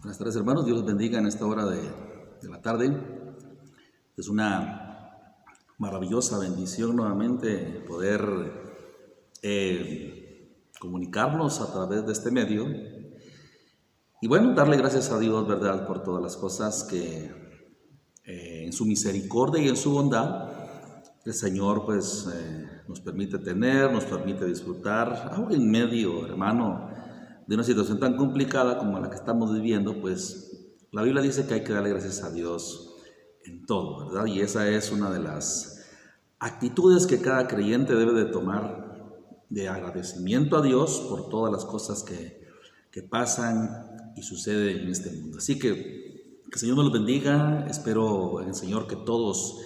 Buenas tardes, hermanos. Dios los bendiga en esta hora de la tarde. Es una maravillosa bendición nuevamente poder comunicarnos a través de este medio. Y bueno, darle gracias a Dios, ¿verdad?, por todas las cosas que en su misericordia y en su bondad el Señor pues nos permite tener, nos permite disfrutar, aún en medio, hermano, de una situación tan complicada como la que estamos viviendo. Pues la Biblia dice que hay que darle gracias a Dios en todo, ¿verdad? Y esa es una de las actitudes que cada creyente debe de tomar, de agradecimiento a Dios por todas las cosas que pasan y suceden en este mundo. Así que el Señor nos los bendiga. Espero en el Señor que todos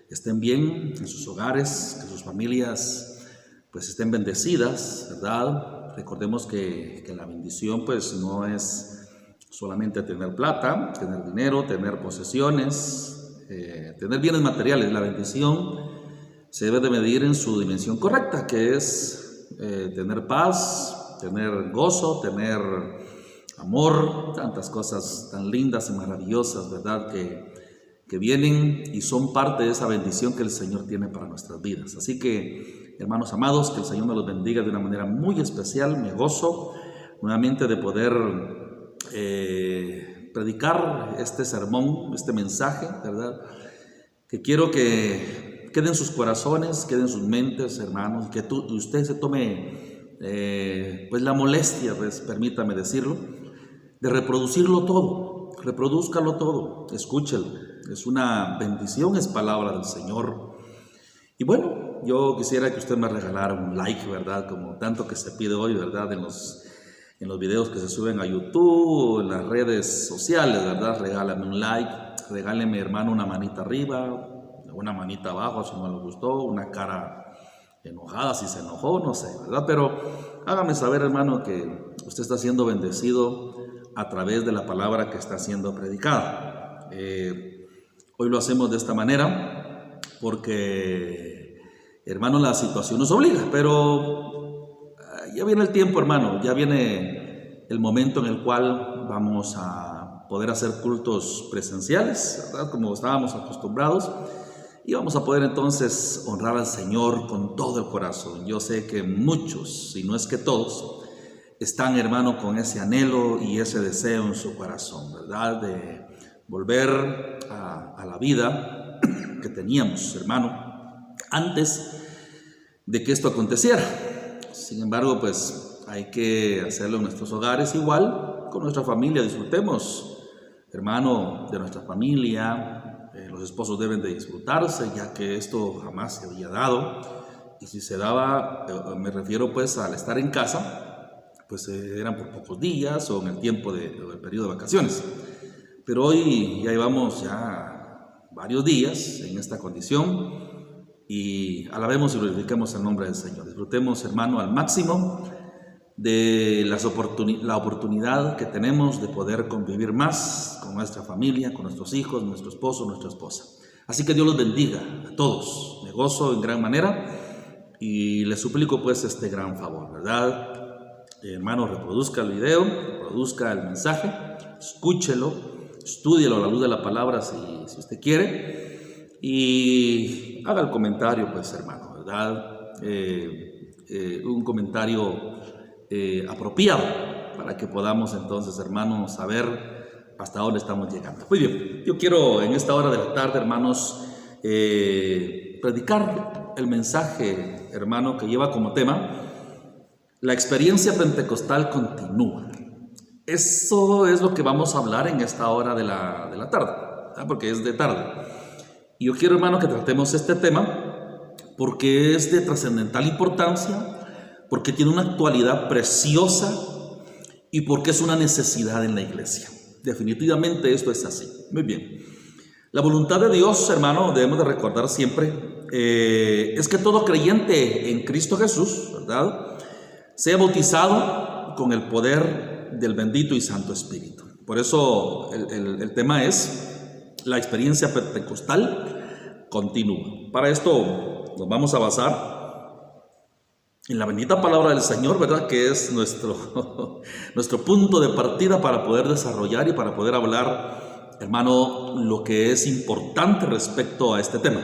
estén bien en sus hogares, que sus familias pues estén bendecidas, ¿verdad? Recordemos que la bendición pues no es solamente tener plata, tener dinero, tener posesiones, tener bienes materiales. La bendición se debe de medir en su dimensión correcta, que es tener paz, tener gozo, tener amor, tantas cosas tan lindas y maravillosas, ¿verdad?, que vienen y son parte de esa bendición que el Señor tiene para nuestras vidas. Así que, hermanos amados, que el Señor nos los bendiga de una manera muy especial. Me gozo nuevamente de poder predicar este sermón, este mensaje, ¿verdad?, que quiero que quede en sus corazones, quede en sus mentes, hermanos, que usted se tome pues la molestia, pues, permítame decirlo, de reproducirlo todo. Reprodúzcalo todo, escúchelo. Es una bendición, es palabra del Señor. Y bueno, yo quisiera que usted me regalara un like, ¿verdad?, como tanto que se pide hoy, ¿verdad?, en los videos que se suben a YouTube, en las redes sociales, ¿verdad? Regálame un like, regáleme, hermano, una manita arriba, una manita abajo si no le gustó, una cara enojada si se enojó, no sé, ¿verdad? Pero hágame saber, hermano, que usted está siendo bendecido a través de la palabra que está siendo predicada. Hoy lo hacemos de esta manera porque, hermano, la situación nos obliga, pero ya viene el tiempo, hermano, ya viene el momento en el cual vamos a poder hacer cultos presenciales, ¿verdad?, como estábamos acostumbrados, y vamos a poder entonces honrar al Señor con todo el corazón. Yo sé que muchos, si no es que todos, están, hermano, con ese anhelo y ese deseo en su corazón, ¿verdad?, de volver a la vida que teníamos, hermano, antes de que esto aconteciera. Sin embargo, pues hay que hacerlo en nuestros hogares igual, con nuestra familia. Disfrutemos, hermano, de nuestra familia. Los esposos deben de disfrutarse, ya que esto jamás se había dado. Y si se daba, me refiero pues al estar en casa, pues eran por pocos días o en el tiempo del periodo de vacaciones. Pero hoy ya llevamos ya varios días en esta condición y alabemos y glorifiquemos el nombre del Señor. Disfrutemos, hermano, al máximo de la oportunidad que tenemos de poder convivir más con nuestra familia, con nuestros hijos, nuestro esposo, nuestra esposa. Así que Dios los bendiga a todos. Me gozo en gran manera y les suplico pues este gran favor, ¿verdad? Hermano, reproduzca el video, reproduzca el mensaje, escúchelo, estúdielo a la luz de la palabra si usted quiere, y haga el comentario, pues, hermano, ¿verdad? Un comentario apropiado para que podamos entonces, hermanos, saber hasta dónde estamos llegando. Muy bien, yo quiero en esta hora de la tarde, hermanos, predicar el mensaje, hermano, que lleva como tema: la experiencia pentecostal continúa. Eso es lo que vamos a hablar en esta hora de la tarde, ¿verdad?, porque es de tarde. Y yo quiero, hermano, que tratemos este tema porque es de trascendental importancia, porque tiene una actualidad preciosa y porque es una necesidad en la iglesia. Definitivamente esto es así. Muy bien. La voluntad de Dios, hermano, debemos de recordar siempre, es que todo creyente en Cristo Jesús, ¿verdad?, sea bautizado con el poder del bendito y santo Espíritu. Por eso el tema es: la experiencia pentecostal continúa. Para esto nos vamos a basar en la bendita palabra del Señor, ¿verdad? Que es nuestro punto de partida para poder desarrollar y para poder hablar, hermano, lo que es importante respecto a este tema.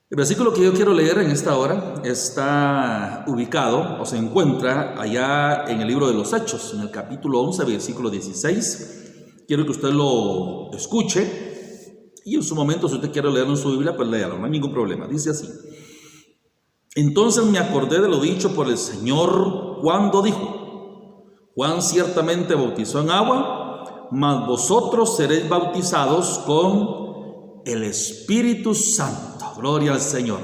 El versículo que yo quiero leer en esta hora está ubicado o se encuentra allá en el libro de los Hechos, en el capítulo 11, versículo 16. Quiero que usted lo escuche y en su momento, si usted quiere leerlo en su Biblia, pues léalo, no hay ningún problema. Dice así: entonces me acordé de lo dicho por el Señor cuando dijo: Juan ciertamente bautizó en agua, mas vosotros seréis bautizados con el Espíritu Santo. Gloria al Señor.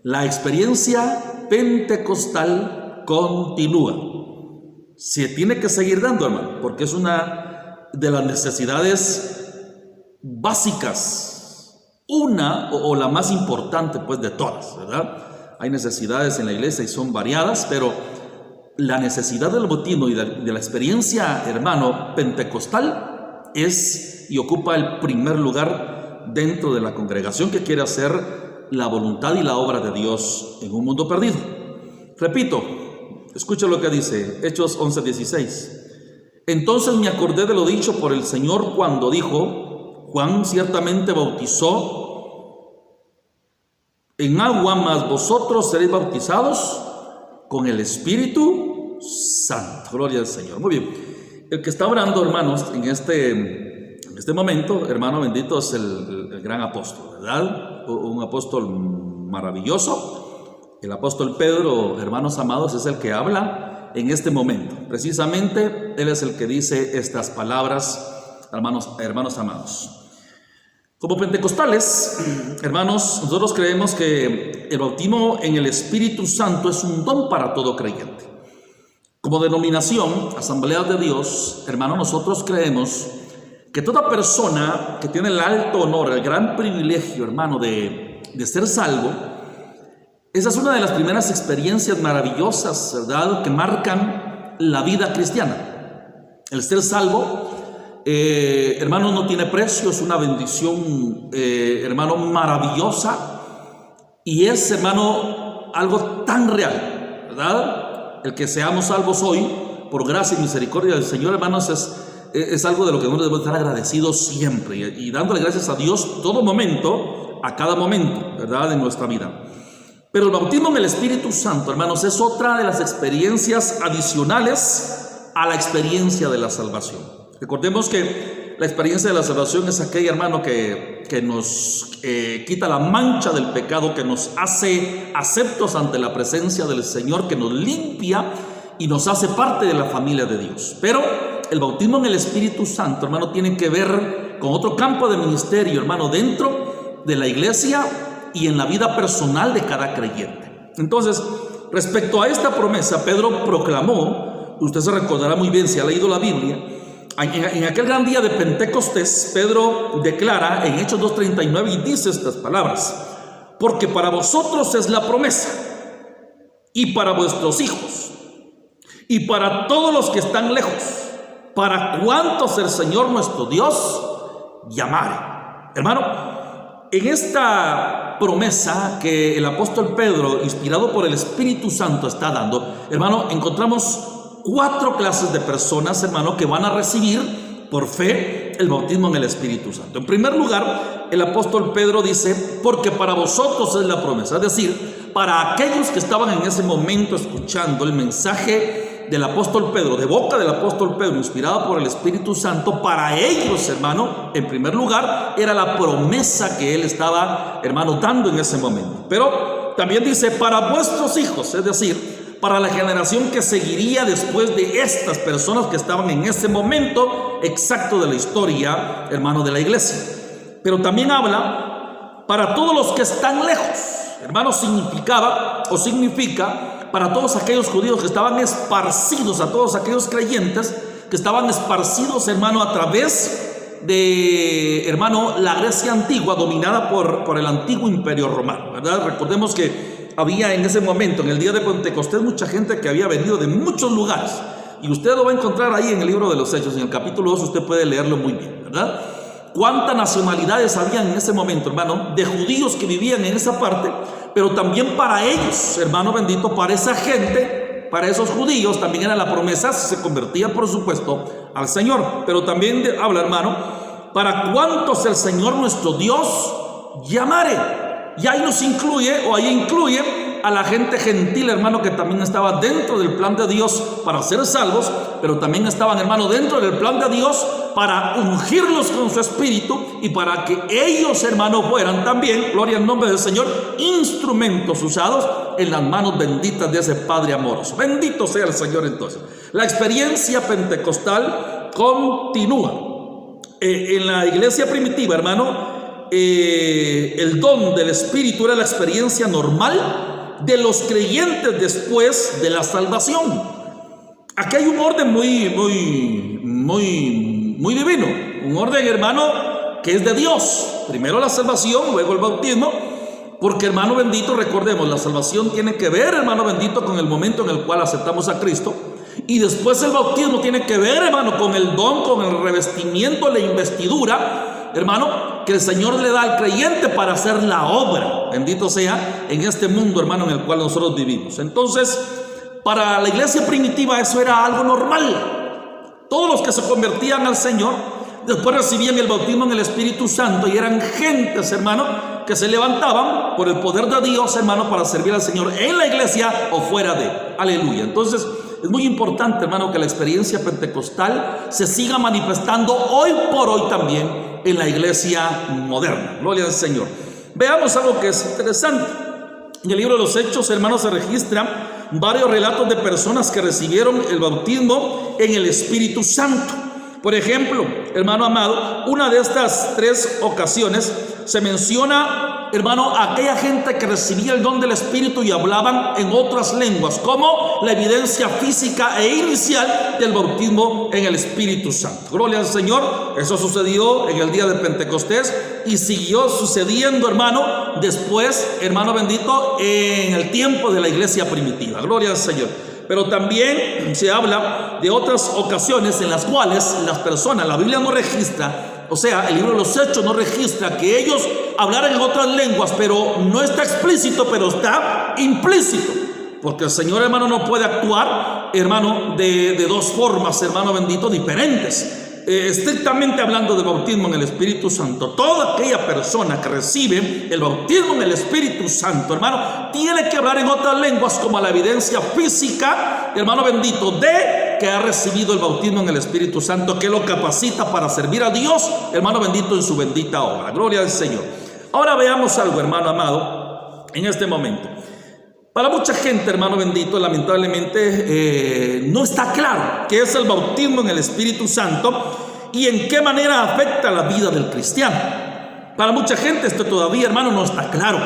La experiencia pentecostal continúa. Se tiene que seguir dando, hermano, porque es una de las necesidades básicas, una o la más importante pues de todas, ¿verdad? Hay necesidades en la iglesia y son variadas, pero la necesidad del bautismo y de la experiencia, hermano, pentecostal es y ocupa el primer lugar dentro de la congregación que quiere hacer la voluntad y la obra de Dios en un mundo perdido. Repito, escucha lo que dice Hechos 11:16. Entonces me acordé de lo dicho por el Señor cuando dijo: Juan ciertamente bautizó en agua, mas vosotros seréis bautizados con el Espíritu Santo. Gloria al Señor. Muy bien. El que está orando, hermanos, en este momento, hermano bendito, es el gran apóstol, ¿verdad? Un apóstol maravilloso. El apóstol Pedro, hermanos amados, es el que habla en este momento. Precisamente, él es el que dice estas palabras, hermanos amados. Como pentecostales, hermanos, nosotros creemos que el bautismo en el Espíritu Santo es un don para todo creyente. Como denominación, Asamblea de Dios, hermanos, nosotros creemos que toda persona que tiene el alto honor, el gran privilegio, hermano, de ser salvo, esa es una de las primeras experiencias maravillosas, ¿verdad?, que marcan la vida cristiana. El ser salvo, hermano, no tiene precio, es una bendición, hermano, maravillosa, y es, hermano, algo tan real, ¿verdad? El que seamos salvos hoy, por gracia y misericordia del Señor, hermanos, es algo de lo que nosotros debemos estar agradecidos siempre y dándole gracias a Dios todo momento, a cada momento, ¿verdad?, de nuestra vida. Pero el bautismo en el Espíritu Santo, hermanos, es otra de las experiencias adicionales a la experiencia de la salvación. Recordemos que la experiencia de la salvación es aquella, hermano, que nos quita la mancha del pecado, que nos hace aceptos ante la presencia del Señor, que nos limpia y nos hace parte de la familia de Dios. Pero el bautismo en el Espíritu Santo, hermano, tiene que ver con otro campo de ministerio, hermano, dentro de la iglesia y en la vida personal de cada creyente. Entonces, respecto a esta promesa, Pedro proclamó, usted se recordará muy bien si ha leído la Biblia, en aquel gran día de Pentecostés, Pedro declara en Hechos 2:39 y dice estas palabras: porque para vosotros es la promesa, y para vuestros hijos, y para todos los que están lejos, para cuantos el Señor nuestro Dios llamare. Hermano, en esta promesa que el apóstol Pedro, inspirado por el Espíritu Santo, está dando, hermano, encontramos 4 clases de personas, hermano, que van a recibir por fe el bautismo en el Espíritu Santo. En primer lugar, el apóstol Pedro dice: porque para vosotros es la promesa, es decir, para aquellos que estaban en ese momento escuchando el mensaje del apóstol Pedro, de boca del apóstol Pedro, inspirado por el Espíritu Santo, para ellos, hermano, en primer lugar, era la promesa que él estaba, hermano, dando en ese momento. Pero también dice: para vuestros hijos, es decir, para la generación que seguiría después de estas personas que estaban en ese momento exacto de la historia, hermano, de la iglesia. Pero también habla para todos los que están lejos, hermano, significa para todos aquellos judíos que estaban esparcidos, a todos aquellos creyentes que estaban esparcidos, hermano, a través de, hermano, la Grecia antigua, dominada por el antiguo imperio romano, ¿verdad? Recordemos que había en ese momento, en el día de Pentecostés, mucha gente que había venido de muchos lugares, y usted lo va a encontrar ahí en el libro de los Hechos, en el capítulo 2, usted puede leerlo muy bien, ¿verdad? cuántas nacionalidades había en ese momento, hermano, de judíos que vivían en esa parte, pero también para ellos, hermano bendito, para esa gente, para esos judíos, también era la promesa, si se convertía, por supuesto, al Señor. Pero también habla, hermano, para cuántos el Señor nuestro Dios llamare. Y ahí nos incluye, o ahí incluye a la gente gentil, hermano, que también estaba dentro del plan de Dios para ser salvos, pero también estaban, hermano, dentro del plan de Dios para ungirlos con su espíritu y para que ellos, hermano, fueran también, gloria al nombre del Señor, instrumentos usados en las manos benditas de ese Padre amoroso. Bendito sea el Señor. Entonces, la experiencia pentecostal continúa. En la iglesia primitiva, hermano, el don del Espíritu era la experiencia normal de los creyentes después de la salvación. Aquí hay un orden muy divino, un orden, hermano, que es de Dios. Primero la salvación, luego el bautismo, porque, hermano bendito, recordemos, la salvación tiene que ver, hermano bendito, con el momento en el cual aceptamos a Cristo, y después el bautismo tiene que ver, hermano, con el don, con el revestimiento, la investidura, hermano, que el Señor le da al creyente para hacer la obra, bendito sea, en este mundo, hermano, en el cual nosotros vivimos. Entonces, para la iglesia primitiva eso era algo normal. Todos los que se convertían al Señor después recibían el bautismo en el Espíritu Santo, y eran gentes, hermano, que se levantaban por el poder de Dios, hermano, para servir al Señor en la iglesia o fuera de. Aleluya. Entonces, es muy importante, hermano, que la experiencia pentecostal se siga manifestando hoy por hoy también en la iglesia moderna. Gloria al Señor. Veamos algo que es interesante. En el libro de los Hechos, hermanos, se registran varios relatos de personas que recibieron el bautismo en el Espíritu Santo. Por ejemplo, hermano amado, una de estas tres ocasiones se menciona, hermano, aquella gente que recibía el don del Espíritu y hablaban en otras lenguas, como la evidencia física e inicial del bautismo en el Espíritu Santo. Gloria al Señor. Eso sucedió en el día de Pentecostés y siguió sucediendo, hermano, después, hermano bendito, en el tiempo de la iglesia primitiva. Gloria al Señor. Pero también se habla de otras ocasiones en las cuales las personas, la Biblia no registra, o sea, el libro de los Hechos no registra que ellos hablaran en otras lenguas, pero no está explícito, pero está implícito. Porque el Señor, hermano, no puede actuar, hermano, de dos formas, hermano bendito, diferentes. Estrictamente hablando del bautismo en el Espíritu Santo, toda aquella persona que recibe el bautismo en el Espíritu Santo, hermano, tiene que hablar en otras lenguas como la evidencia física, hermano bendito, de que ha recibido el bautismo en el Espíritu Santo, que lo capacita para servir a Dios, hermano bendito, en su bendita obra. Gloria al Señor. Ahora veamos algo, hermano amado, en este momento. Para mucha gente, hermano bendito, lamentablemente no está claro qué es el bautismo en el Espíritu Santo y en qué manera afecta la vida del cristiano. Para mucha gente esto todavía, hermano, no está claro.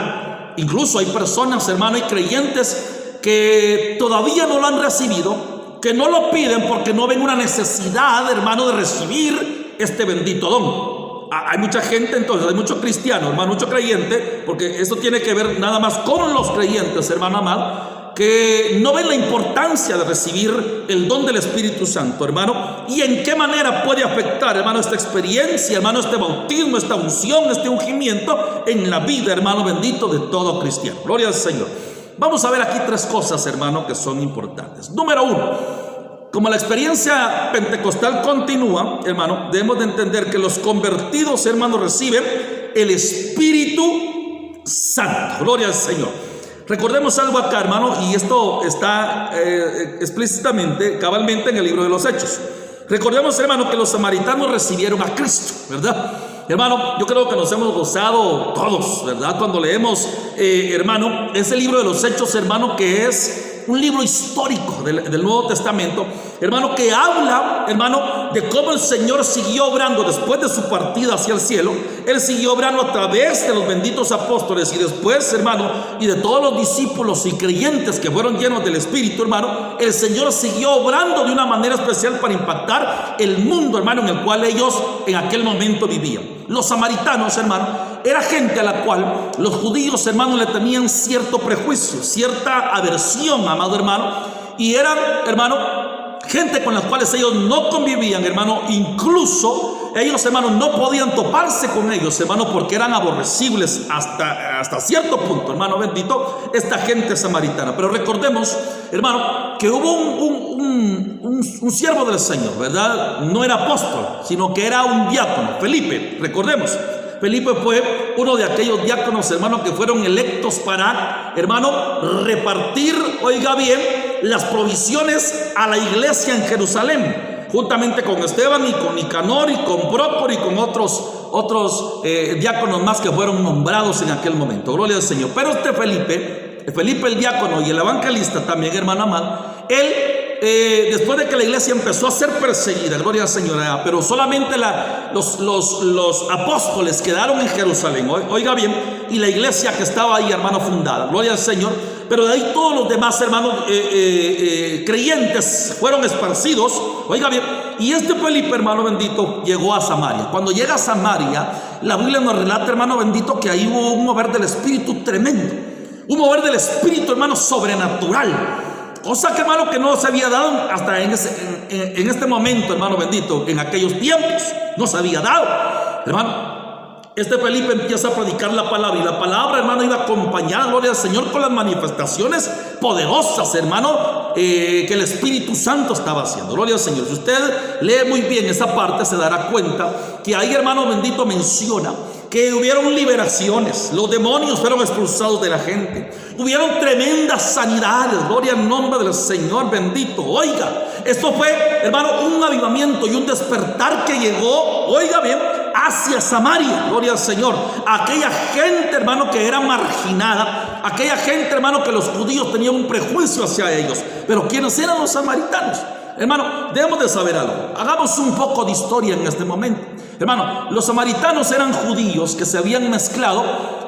Incluso hay personas, hermano, y creyentes que todavía no lo han recibido, que no lo piden porque no ven una necesidad, hermano, de recibir este bendito don. Hay mucha gente, entonces, hay mucho cristiano, hermano, mucho creyente, porque esto tiene que ver nada más con los creyentes, hermano amado, que no ven la importancia de recibir el don del Espíritu Santo, hermano, y en qué manera puede afectar, hermano, esta experiencia, hermano, este bautismo, esta unción, este ungimiento en la vida, hermano bendito, de todo cristiano. Gloria al Señor. Vamos a ver aquí tres cosas, hermano, que son importantes. Número uno, como la experiencia pentecostal continúa, hermano, debemos de entender que los convertidos, hermanos, reciben el Espíritu Santo. Gloria al Señor. Recordemos algo acá, hermano, y esto está explícitamente, cabalmente en el libro de los Hechos. Recordemos, hermano, que los samaritanos recibieron a Cristo, ¿verdad? Hermano, yo creo que nos hemos gozado todos, ¿verdad? Cuando leemos, hermano, ese libro de los Hechos, hermano, que es un libro histórico del Nuevo Testamento, hermano, que habla, hermano, de cómo el Señor siguió obrando después de su partida hacia el cielo. Él siguió obrando a través de los benditos apóstoles y después, hermano, y de todos los discípulos y creyentes que fueron llenos del Espíritu, hermano. El Señor siguió obrando de una manera especial para impactar el mundo, hermano, en el cual ellos en aquel momento vivían. Los samaritanos, hermano, era gente a la cual los judíos, hermano, le tenían cierto prejuicio, cierta aversión, amado hermano, y eran, hermano, gente con las cuales ellos no convivían, hermano. Incluso, ellos, hermanos, no podían toparse con ellos, hermanos, porque eran aborrecibles hasta cierto punto, hermano bendito, esta gente samaritana. Pero recordemos, hermano, que hubo un siervo del Señor, ¿verdad? No era apóstol, sino que era un diácono, Felipe, recordemos. Felipe fue uno de aquellos diáconos, hermano, que fueron electos para, hermano, repartir, oiga bien, las provisiones a la iglesia en Jerusalén, juntamente con Esteban y con Nicanor y con Prócoro y con otros diáconos más que fueron nombrados en aquel momento. Gloria al Señor. Pero este Felipe el diácono y el evangelista también, hermano amado, él, después de que la iglesia empezó a ser perseguida, gloria al Señor, pero solamente los apóstoles quedaron en Jerusalén, oiga bien, y la iglesia que estaba ahí, hermano, fundada, gloria al Señor, pero de ahí todos los demás, hermanos, creyentes fueron esparcidos, oiga bien, y este Felipe, hermano bendito, llegó a Samaria. Cuando llega a Samaria, la Biblia nos relata, hermano bendito, que ahí hubo un mover del Espíritu tremendo, un mover del Espíritu, hermano, sobrenatural. Cosa que, hermano, que no se había dado hasta en este momento, hermano bendito, en aquellos tiempos no se había dado, hermano. Este Felipe empieza a predicar la palabra, y la palabra, hermano, iba acompañada, gloria al Señor, con las manifestaciones poderosas, hermano, que el Espíritu Santo estaba haciendo. Gloria al Señor. Si usted lee muy bien esa parte, se dará cuenta que ahí, hermano bendito, menciona que hubieron liberaciones, los demonios fueron expulsados de la gente, hubieron tremendas sanidades, gloria al nombre del Señor bendito. Oiga, esto fue, hermano, un avivamiento y un despertar que llegó, oiga bien, hacia Samaria, gloria al Señor. Aquella gente, hermano, que era marginada, aquella gente, hermano, que los judíos tenían un prejuicio hacia ellos. Pero ¿quiénes eran los samaritanos? Hermano, debemos de saber algo. Hagamos un poco de historia en este momento. Hermano, los samaritanos eran judíos que se habían mezclado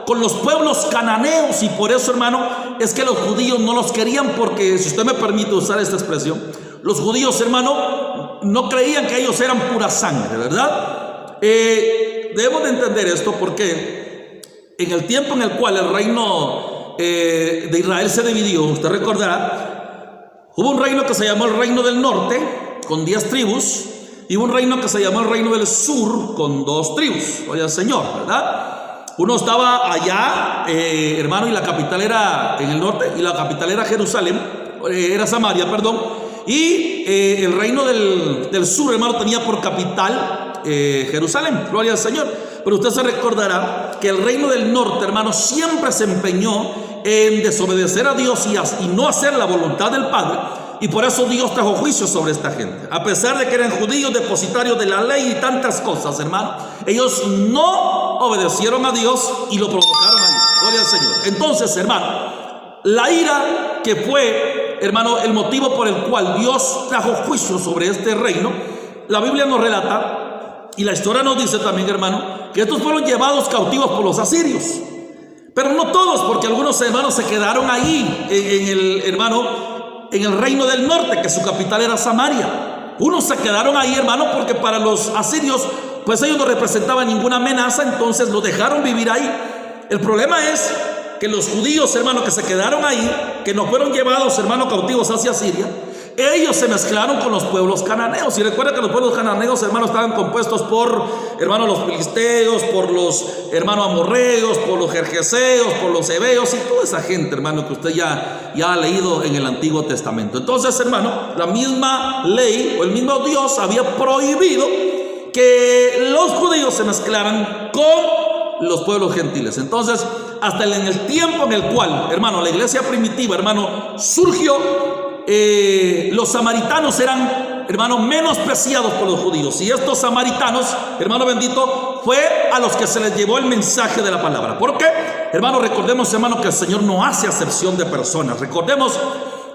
con los pueblos cananeos, y por eso, hermano, es que los judíos no los querían, porque, si usted me permite usar esta expresión, los judíos, hermano, no creían que ellos eran pura sangre, ¿verdad? Debemos de entender esto porque en el tiempo en el cual el reino de Israel se dividió, usted recordará, hubo un reino que se llamó el reino del norte con 10 tribus, y un reino que se llamó el reino del sur con 2 tribus. Oye, el Señor, ¿verdad? Uno estaba allá, hermano, y la capital era en el norte, y la capital era Jerusalén, era Samaria, perdón, y el reino del sur, hermano, tenía por capital Jerusalén, gloria al Señor. Pero usted se recordará que el reino del norte, hermano, siempre se empeñó en desobedecer a Dios y no hacer la voluntad del Padre, y por eso Dios trajo juicio sobre esta gente. A pesar de que eran judíos, depositarios de la ley y tantas cosas, hermano, ellos no obedecieron a Dios y lo provocaron a Dios, gloria al Señor. Entonces, hermano, la ira que fue, hermano, el motivo por el cual Dios trajo juicio sobre este reino, la Biblia nos relata, y la historia nos dice también, hermano, que estos fueron llevados cautivos por los asirios. Pero no todos, porque algunos hermanos se quedaron ahí en el reino del norte, que su capital era Samaria. Unos se quedaron ahí, hermano, porque para los asirios, pues ellos no representaban ninguna amenaza, entonces los dejaron vivir ahí. El problema es que los judíos, hermano, que se quedaron ahí, que no fueron llevados, hermano, cautivos hacia Siria, ellos se mezclaron con los pueblos cananeos. Y recuerda que los pueblos cananeos, hermanos, estaban compuestos por, hermanos, los filisteos, por los, hermanos, amorreos, por los jerjeseos, por los heveos y toda esa gente, hermano, que usted ya ha leído en el Antiguo Testamento. Entonces, hermano, la misma ley o el mismo Dios había prohibido que los judíos se mezclaran con los pueblos gentiles. Entonces, hasta en el tiempo en el cual, hermano, la iglesia primitiva, hermano, surgió, los samaritanos eran, hermano, menospreciados por los judíos. Y estos samaritanos, hermano bendito, fue a los que se les llevó el mensaje de la palabra. ¿Por qué? Hermano, recordemos, hermano, que el Señor no hace acepción de personas. Recordemos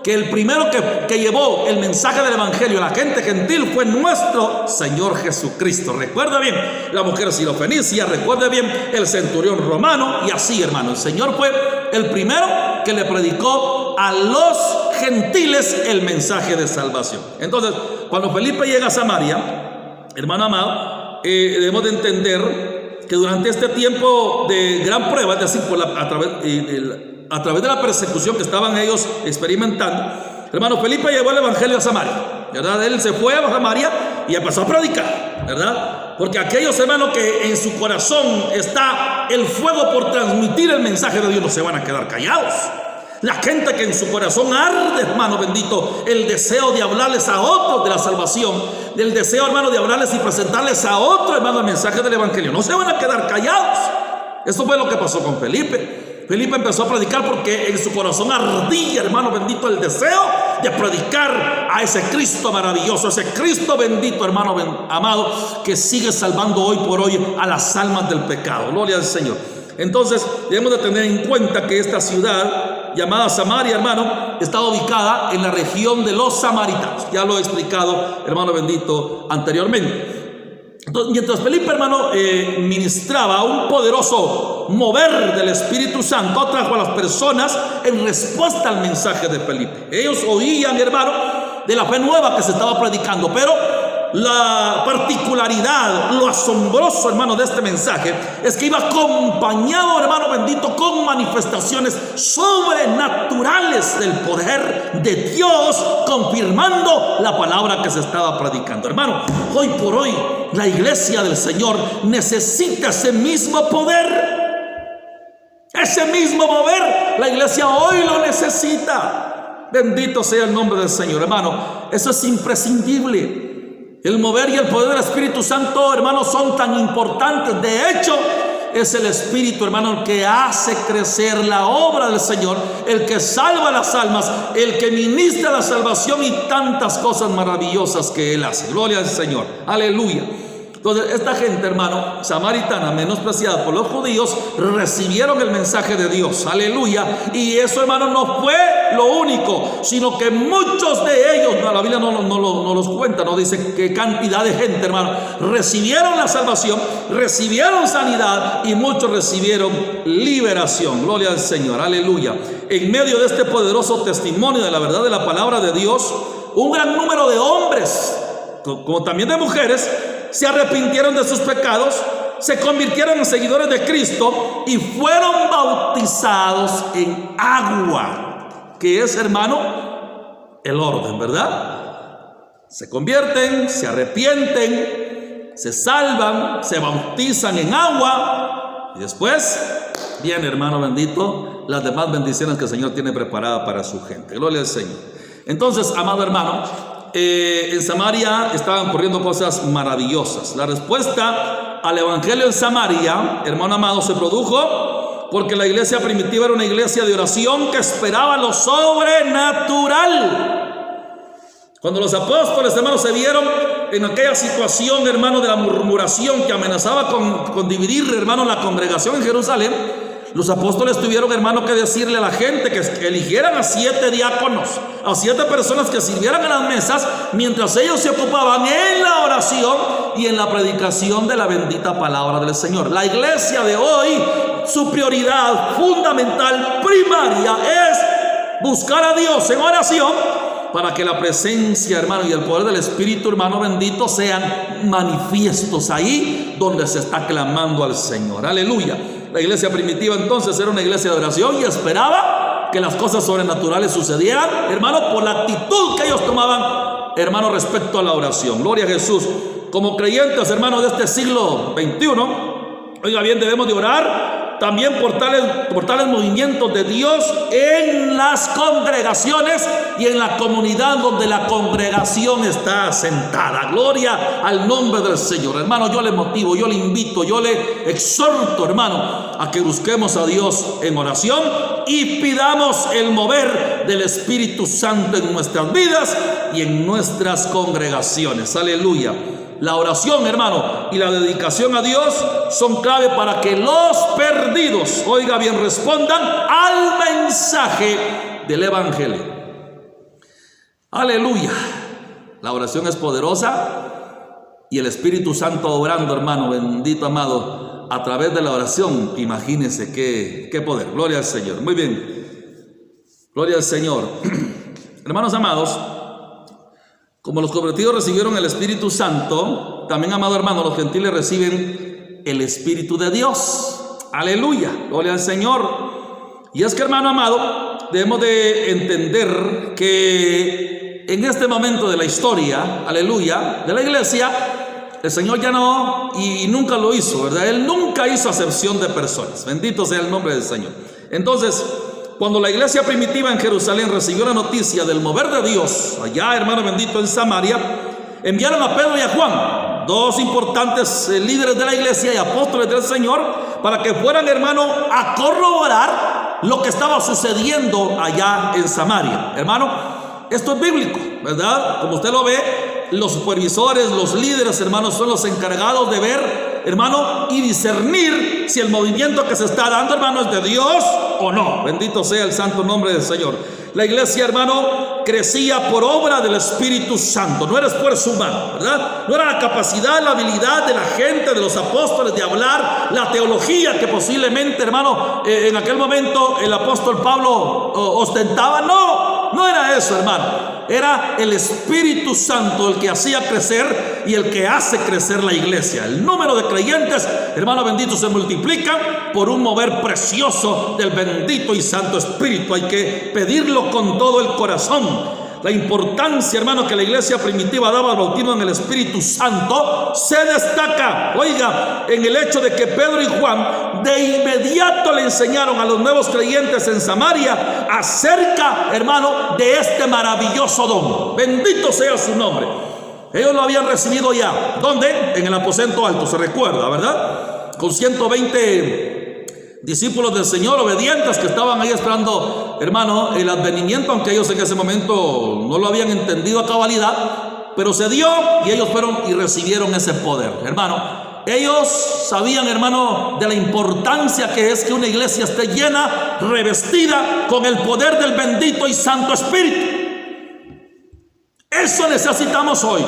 que el primero que llevó el mensaje del evangelio a la gente gentil fue nuestro Señor Jesucristo. Recuerda bien la mujer sirofenicia, recuerda bien el centurión romano, y así, hermano, el Señor fue el primero que le predicó a los gentiles el mensaje de salvación. Entonces, cuando Felipe llega a Samaria, hermano amado, debemos de entender que durante este tiempo de gran prueba, es decir, a través de la persecución que estaban ellos experimentando, hermano, Felipe llevó el evangelio a Samaria, ¿verdad? Él se fue a Samaria y empezó a predicar, ¿verdad? Porque aquellos hermanos que en su corazón está el fuego por transmitir el mensaje de Dios no se van a quedar callados. La gente que en su corazón arde, hermano bendito, el deseo de hablarles a otros de la salvación, del deseo, hermano, de hablarles y presentarles a otro, hermano, el mensaje del evangelio, no se van a quedar callados. Eso fue lo que pasó con Felipe. Felipe empezó a predicar porque en su corazón ardía, hermano bendito, el deseo de predicar a ese Cristo maravilloso, ese Cristo bendito, hermano amado, que sigue salvando hoy por hoy a las almas del pecado. Gloria al Señor. Entonces debemos de tener en cuenta que esta ciudad llamada Samaria, hermano, está ubicada en la región de los samaritanos. Ya lo he explicado, hermano bendito, anteriormente. Entonces, mientras Felipe, hermano, ministraba un poderoso mover del Espíritu Santo, trajo a las personas en respuesta al mensaje de Felipe. Ellos oían, hermano, de la fe nueva que se estaba predicando, pero la particularidad, lo asombroso, hermano, de este mensaje es que iba acompañado, hermano bendito, con manifestaciones sobrenaturales del poder de Dios, confirmando la palabra que se estaba predicando. Hermano, hoy por hoy la iglesia del Señor necesita ese mismo poder, ese mismo mover. La iglesia hoy lo necesita. Bendito sea el nombre del Señor, hermano. Eso es imprescindible. El mover y el poder del Espíritu Santo, hermanos, son tan importantes. De hecho, es el Espíritu, hermano, el que hace crecer la obra del Señor, el que salva las almas, el que ministra la salvación y tantas cosas maravillosas que Él hace. Gloria al Señor. Aleluya. Entonces, esta gente, hermano, samaritana, menospreciada por los judíos, recibieron el mensaje de Dios. Aleluya. Y eso, hermano, no fue lo único, sino que muchos de ellos, no, la Biblia no los cuenta, no dice qué cantidad de gente, hermano, recibieron la salvación, recibieron sanidad y muchos recibieron liberación. Gloria al Señor. Aleluya. En medio de este poderoso testimonio de la verdad de la palabra de Dios, un gran número de hombres, como también de mujeres, se arrepintieron de sus pecados, se convirtieron en seguidores de Cristo y fueron bautizados en agua, que es, hermano, el orden, ¿verdad? Se convierten, se arrepienten, se salvan, se bautizan en agua y después viene, hermano bendito, las demás bendiciones que el Señor tiene preparadas para su gente. Gloria al Señor. Entonces, amado hermano, en Samaria estaban ocurriendo cosas maravillosas. La respuesta al evangelio en Samaria, hermano amado, se produjo porque la iglesia primitiva era una iglesia de oración que esperaba lo sobrenatural. Cuando los apóstoles, hermanos, se vieron en aquella situación, hermano, de la murmuración que amenazaba con dividir, hermano, la congregación en Jerusalén, los apóstoles tuvieron, hermano, que decirle a la gente que eligieran a 7 diáconos, a 7 personas que sirvieran en las mesas, mientras ellos se ocupaban en la oración y en la predicación de la bendita palabra del Señor. La iglesia de hoy, su prioridad fundamental, primaria, es buscar a Dios en oración para que la presencia, hermano, y el poder del Espíritu, hermano bendito, sean manifiestos ahí donde se está clamando al Señor. Aleluya. La iglesia primitiva entonces era una iglesia de oración y esperaba que las cosas sobrenaturales sucedieran, hermano, por la actitud que ellos tomaban, hermano, respecto a la oración. Gloria a Jesús. Como creyentes, hermanos, de este siglo XXI, oiga bien, debemos de orar también por tales movimientos de Dios en las congregaciones y en la comunidad donde la congregación está asentada. Gloria al nombre del Señor. Hermano, yo le motivo, yo le invito, yo le exhorto, hermano, a que busquemos a Dios en oración y pidamos el mover del Espíritu Santo en nuestras vidas y en nuestras congregaciones. Aleluya. La oración, hermano, y la dedicación a Dios son clave para que los perdidos, oiga bien, respondan al mensaje del evangelio. Aleluya. La oración es poderosa y el Espíritu Santo obrando, hermano, bendito amado, a través de la oración. Imagínense qué poder. Gloria al Señor. Muy bien. Gloria al Señor. Hermanos amados, como los convertidos recibieron el Espíritu Santo, también, amado hermano, los gentiles reciben el Espíritu de Dios. Aleluya, gloria al Señor. Y es que, hermano amado, debemos de entender que en este momento de la historia, aleluya, de la iglesia, el Señor ya no, y nunca lo hizo, ¿verdad? Él nunca hizo acepción de personas. Bendito sea el nombre del Señor. Entonces, cuando la iglesia primitiva en Jerusalén recibió la noticia del mover de Dios, allá, hermano bendito, en Samaria, enviaron a Pedro y a Juan, dos importantes líderes de la iglesia y apóstoles del Señor, para que fueran, hermano, a corroborar lo que estaba sucediendo allá en Samaria. Hermano, esto es bíblico, ¿verdad? Como usted lo ve, los supervisores, los líderes, hermanos, son los encargados de ver, hermano, y discernir si el movimiento que se está dando, hermano, es de Dios o no. Bendito sea el santo nombre del Señor. La iglesia, hermano, crecía por obra del Espíritu Santo. No era esfuerzo humano, ¿verdad? No era la capacidad, la habilidad de la gente, de los apóstoles, de hablar la teología que posiblemente, hermano, en aquel momento el apóstol Pablo ostentaba. No era eso, hermano. Era el Espíritu Santo el que hacía crecer y el que hace crecer la iglesia. El número de creyentes, hermano bendito, se multiplica por un mover precioso del bendito y santo Espíritu. Hay que pedirlo con todo el corazón. La importancia, hermano, que la iglesia primitiva daba al bautismo en el Espíritu Santo se destaca, oiga, en el hecho de que Pedro y Juan de inmediato le enseñaron a los nuevos creyentes en Samaria acerca, hermano, de este maravilloso don. Bendito sea su nombre. Ellos lo habían recibido ya. ¿Dónde? En el aposento alto, se recuerda, ¿verdad? Con 120 discípulos del Señor obedientes que estaban ahí esperando, hermano, el advenimiento, aunque ellos en ese momento no lo habían entendido a cabalidad, pero se dio y ellos fueron y recibieron ese poder. Hermano, ellos sabían, hermano, de la importancia que es que una iglesia esté llena, revestida con el poder del bendito y santo Espíritu. Eso necesitamos hoy.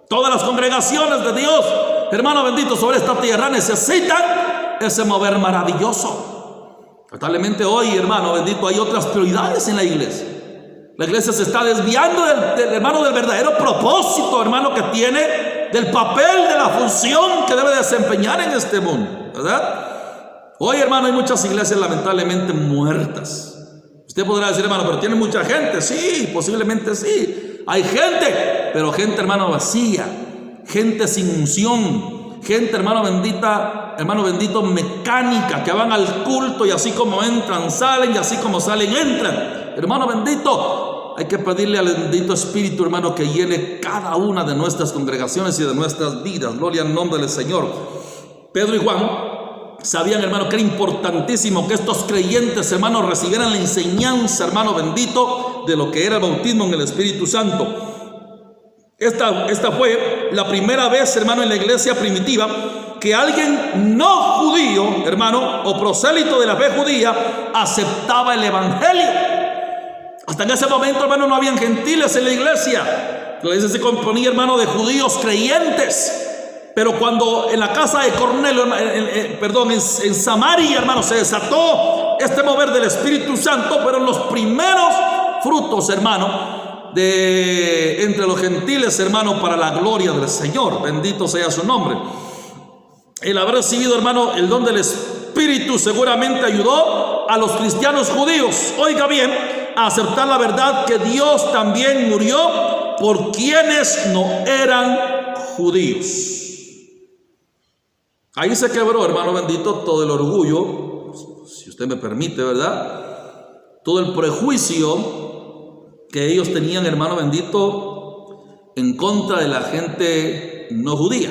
Todas las congregaciones de Dios, hermano bendito, sobre esta tierra necesitan ese mover maravilloso. Totalmente hoy, hermano bendito, hay otras prioridades en la iglesia. La iglesia se está desviando hermano, del verdadero propósito, hermano, que tiene, del papel, de la función que debe desempeñar en este mundo, ¿verdad? Hoy, hermano, hay muchas iglesias lamentablemente muertas. Usted podrá decir, hermano, pero tiene mucha gente. Sí, posiblemente sí. Hay gente, pero gente, hermano, vacía, gente sin unción, gente, hermano bendita, hermano bendito, mecánica, que van al culto y así como entran, salen, y así como salen, entran. Hermano bendito, hay que pedirle al bendito Espíritu, hermano, que llene cada una de nuestras congregaciones y de nuestras vidas. Gloria al nombre del Señor. Pedro y Juan sabían, hermano, que era importantísimo que estos creyentes, hermano, recibieran la enseñanza, hermano bendito, de lo que era el bautismo en el Espíritu Santo. Esta fue la primera vez, hermano, en la iglesia primitiva que alguien no judío, hermano, o prosélito de la fe judía, aceptaba el evangelio. Hasta en ese momento, hermano, no habían gentiles en la iglesia. La iglesia se componía, hermano, de judíos creyentes. Pero cuando en la casa de Cornelio, en Samaria, hermano, se desató este mover del Espíritu Santo, fueron los primeros frutos, hermano, entre los gentiles, hermano, para la gloria del Señor. Bendito sea su nombre. El haber recibido, hermano, el don del Espíritu seguramente ayudó a los cristianos judíos, oiga bien, a aceptar la verdad que Dios también murió por quienes no eran judíos. Ahí se quebró, hermano bendito, todo el orgullo, si usted me permite, ¿verdad? Todo el prejuicio que ellos tenían, hermano bendito, en contra de la gente no judía.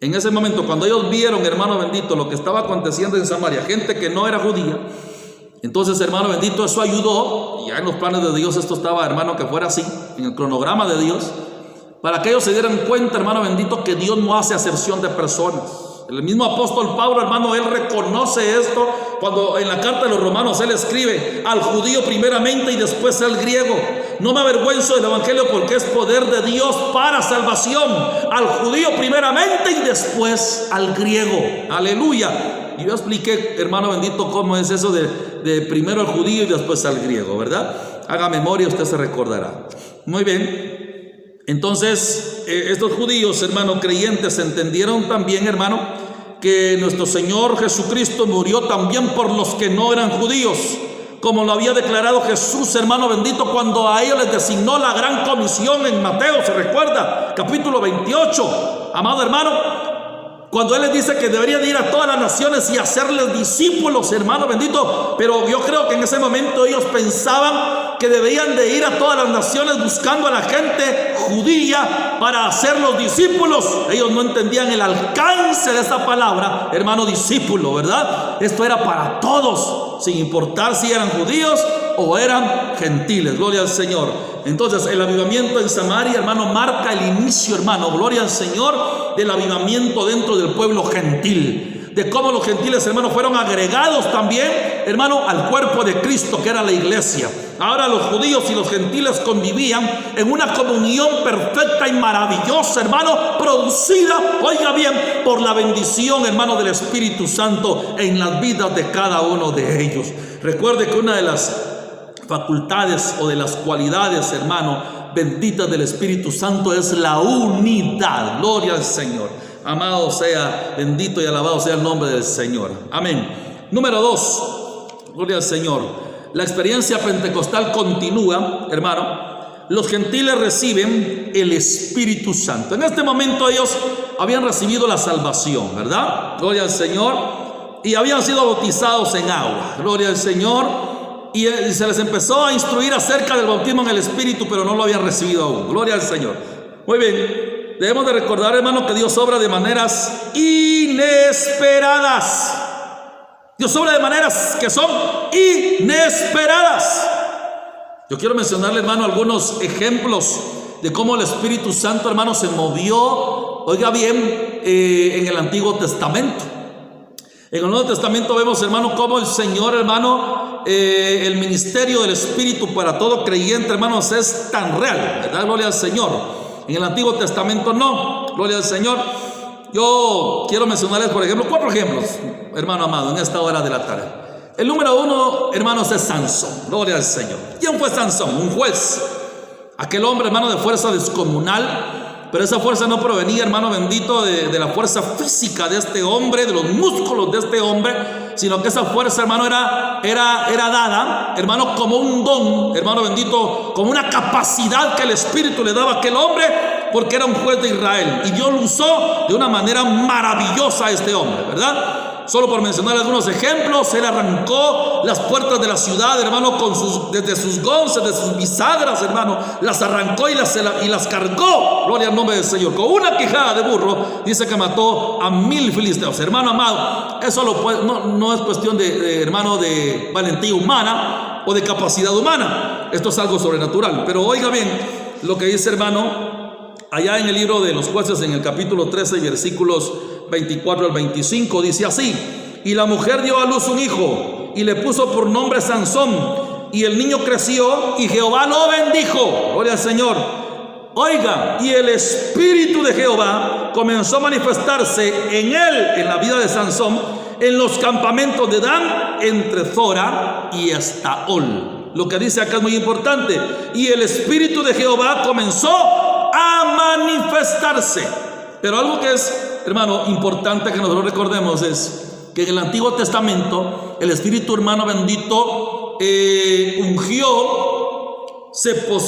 En ese momento, cuando ellos vieron, hermano bendito, lo que estaba aconteciendo en Samaria, gente que no era judía, entonces, hermano bendito, eso ayudó, y ya en los planes de Dios esto estaba, hermano, que fuera así, en el cronograma de Dios, para que ellos se dieran cuenta, hermano bendito, que Dios no hace acepción de personas. El mismo apóstol Pablo, hermano, él reconoce esto cuando en la carta de los Romanos él escribe: al judío primeramente y después al griego. No me avergüenzo del evangelio porque es poder de Dios para salvación. Al judío primeramente y después al griego. Aleluya. Y yo expliqué, hermano bendito, cómo es eso de primero al judío y después al griego, ¿verdad? Haga memoria, usted se recordará. Muy bien. Entonces, estos judíos, hermano, creyentes, entendieron también, hermano, que nuestro Señor Jesucristo murió también por los que no eran judíos, como lo había declarado Jesús, hermano bendito, cuando a ellos les designó la gran comisión en Mateo, se recuerda, capítulo 28, amado hermano, cuando Él les dice que deberían ir a todas las naciones y hacerles discípulos, hermano bendito. Pero yo creo que en ese momento ellos pensaban que debían de ir a todas las naciones buscando a la gente judía para hacer los discípulos. Ellos no entendían el alcance de esta palabra, hermano, discípulo, ¿verdad? Esto era para todos, sin importar si eran judíos o eran gentiles. Gloria al Señor. Entonces el avivamiento en Samaria, hermano, marca el inicio, hermano, gloria al Señor, del avivamiento dentro del pueblo gentil, de cómo los gentiles, hermano, fueron agregados también, hermano, al cuerpo de Cristo, que era la iglesia. Ahora los judíos y los gentiles convivían en una comunión perfecta y maravillosa, hermano, producida, oiga bien, por la bendición, hermano, del Espíritu Santo en las vidas de cada uno de ellos. Recuerde que una de las facultades o de las cualidades, hermano, benditas del Espíritu Santo es la unidad. Gloria al Señor. Amado sea, bendito y alabado sea el nombre del Señor. Amén. Número 2, gloria al Señor. La experiencia pentecostal continúa, hermano. Los gentiles reciben el Espíritu Santo. En este momento ellos habían recibido la salvación, ¿verdad? Gloria al Señor. Y habían sido bautizados en agua. Gloria al Señor. Y se les empezó a instruir acerca del bautismo en el Espíritu, pero no lo habían recibido aún. Gloria al Señor. Muy bien, debemos de recordar, hermano, que Dios obra de maneras inesperadas. Dios obra de maneras que son inesperadas. Yo quiero mencionarle, hermano, algunos ejemplos de cómo el Espíritu Santo, hermano, se movió, oiga bien, en el Antiguo Testamento. En el Nuevo Testamento vemos, hermano, cómo el Señor, hermano, el ministerio del Espíritu para todo creyente, hermanos, es tan real, ¿verdad? Gloria al Señor. En el Antiguo Testamento no, gloria al Señor. Yo quiero mencionarles, por ejemplo, 4 ejemplos, hermano amado, en esta hora de la tarde. El número 1, hermanos, es Sansón. Gloria al Señor. ¿Quién fue Sansón? Un juez. Aquel hombre, hermano, de fuerza descomunal. Pero esa fuerza no provenía, hermano bendito, de la fuerza física de este hombre, de los músculos de este hombre, sino que esa fuerza, hermano, era dada, hermano, como un don, hermano bendito, como una capacidad que el Espíritu le daba a aquel hombre, porque era un juez de Israel. Y Dios lo usó de una manera maravillosa a este hombre, ¿verdad? Solo por mencionar algunos ejemplos, él arrancó las puertas de la ciudad, hermano, desde sus gonzas, de sus bisagras, hermano, las arrancó y las cargó, gloria al nombre del Señor. Con una quijada de burro, dice que mató a 1000 filisteos. Hermano amado, eso no es cuestión de, hermano, de valentía humana o de capacidad humana. Esto es algo sobrenatural. Pero oiga bien lo que dice, hermano, allá en el libro de los Jueces, en el capítulo 13, versículos 24 al 25, dice así: y la mujer dio a luz un hijo y le puso por nombre Sansón, y el niño creció y Jehová lo bendijo. Gloria al Señor. Oiga, y el Espíritu de Jehová comenzó a manifestarse en él, en la vida de Sansón, en los campamentos de Dan, entre Zora y Estaol. Lo que dice acá es muy importante. Y el Espíritu de Jehová comenzó a manifestarse. Pero algo que es, hermano, importante que nosotros recordemos es que en el Antiguo Testamento el Espíritu, hermano bendito, ungió,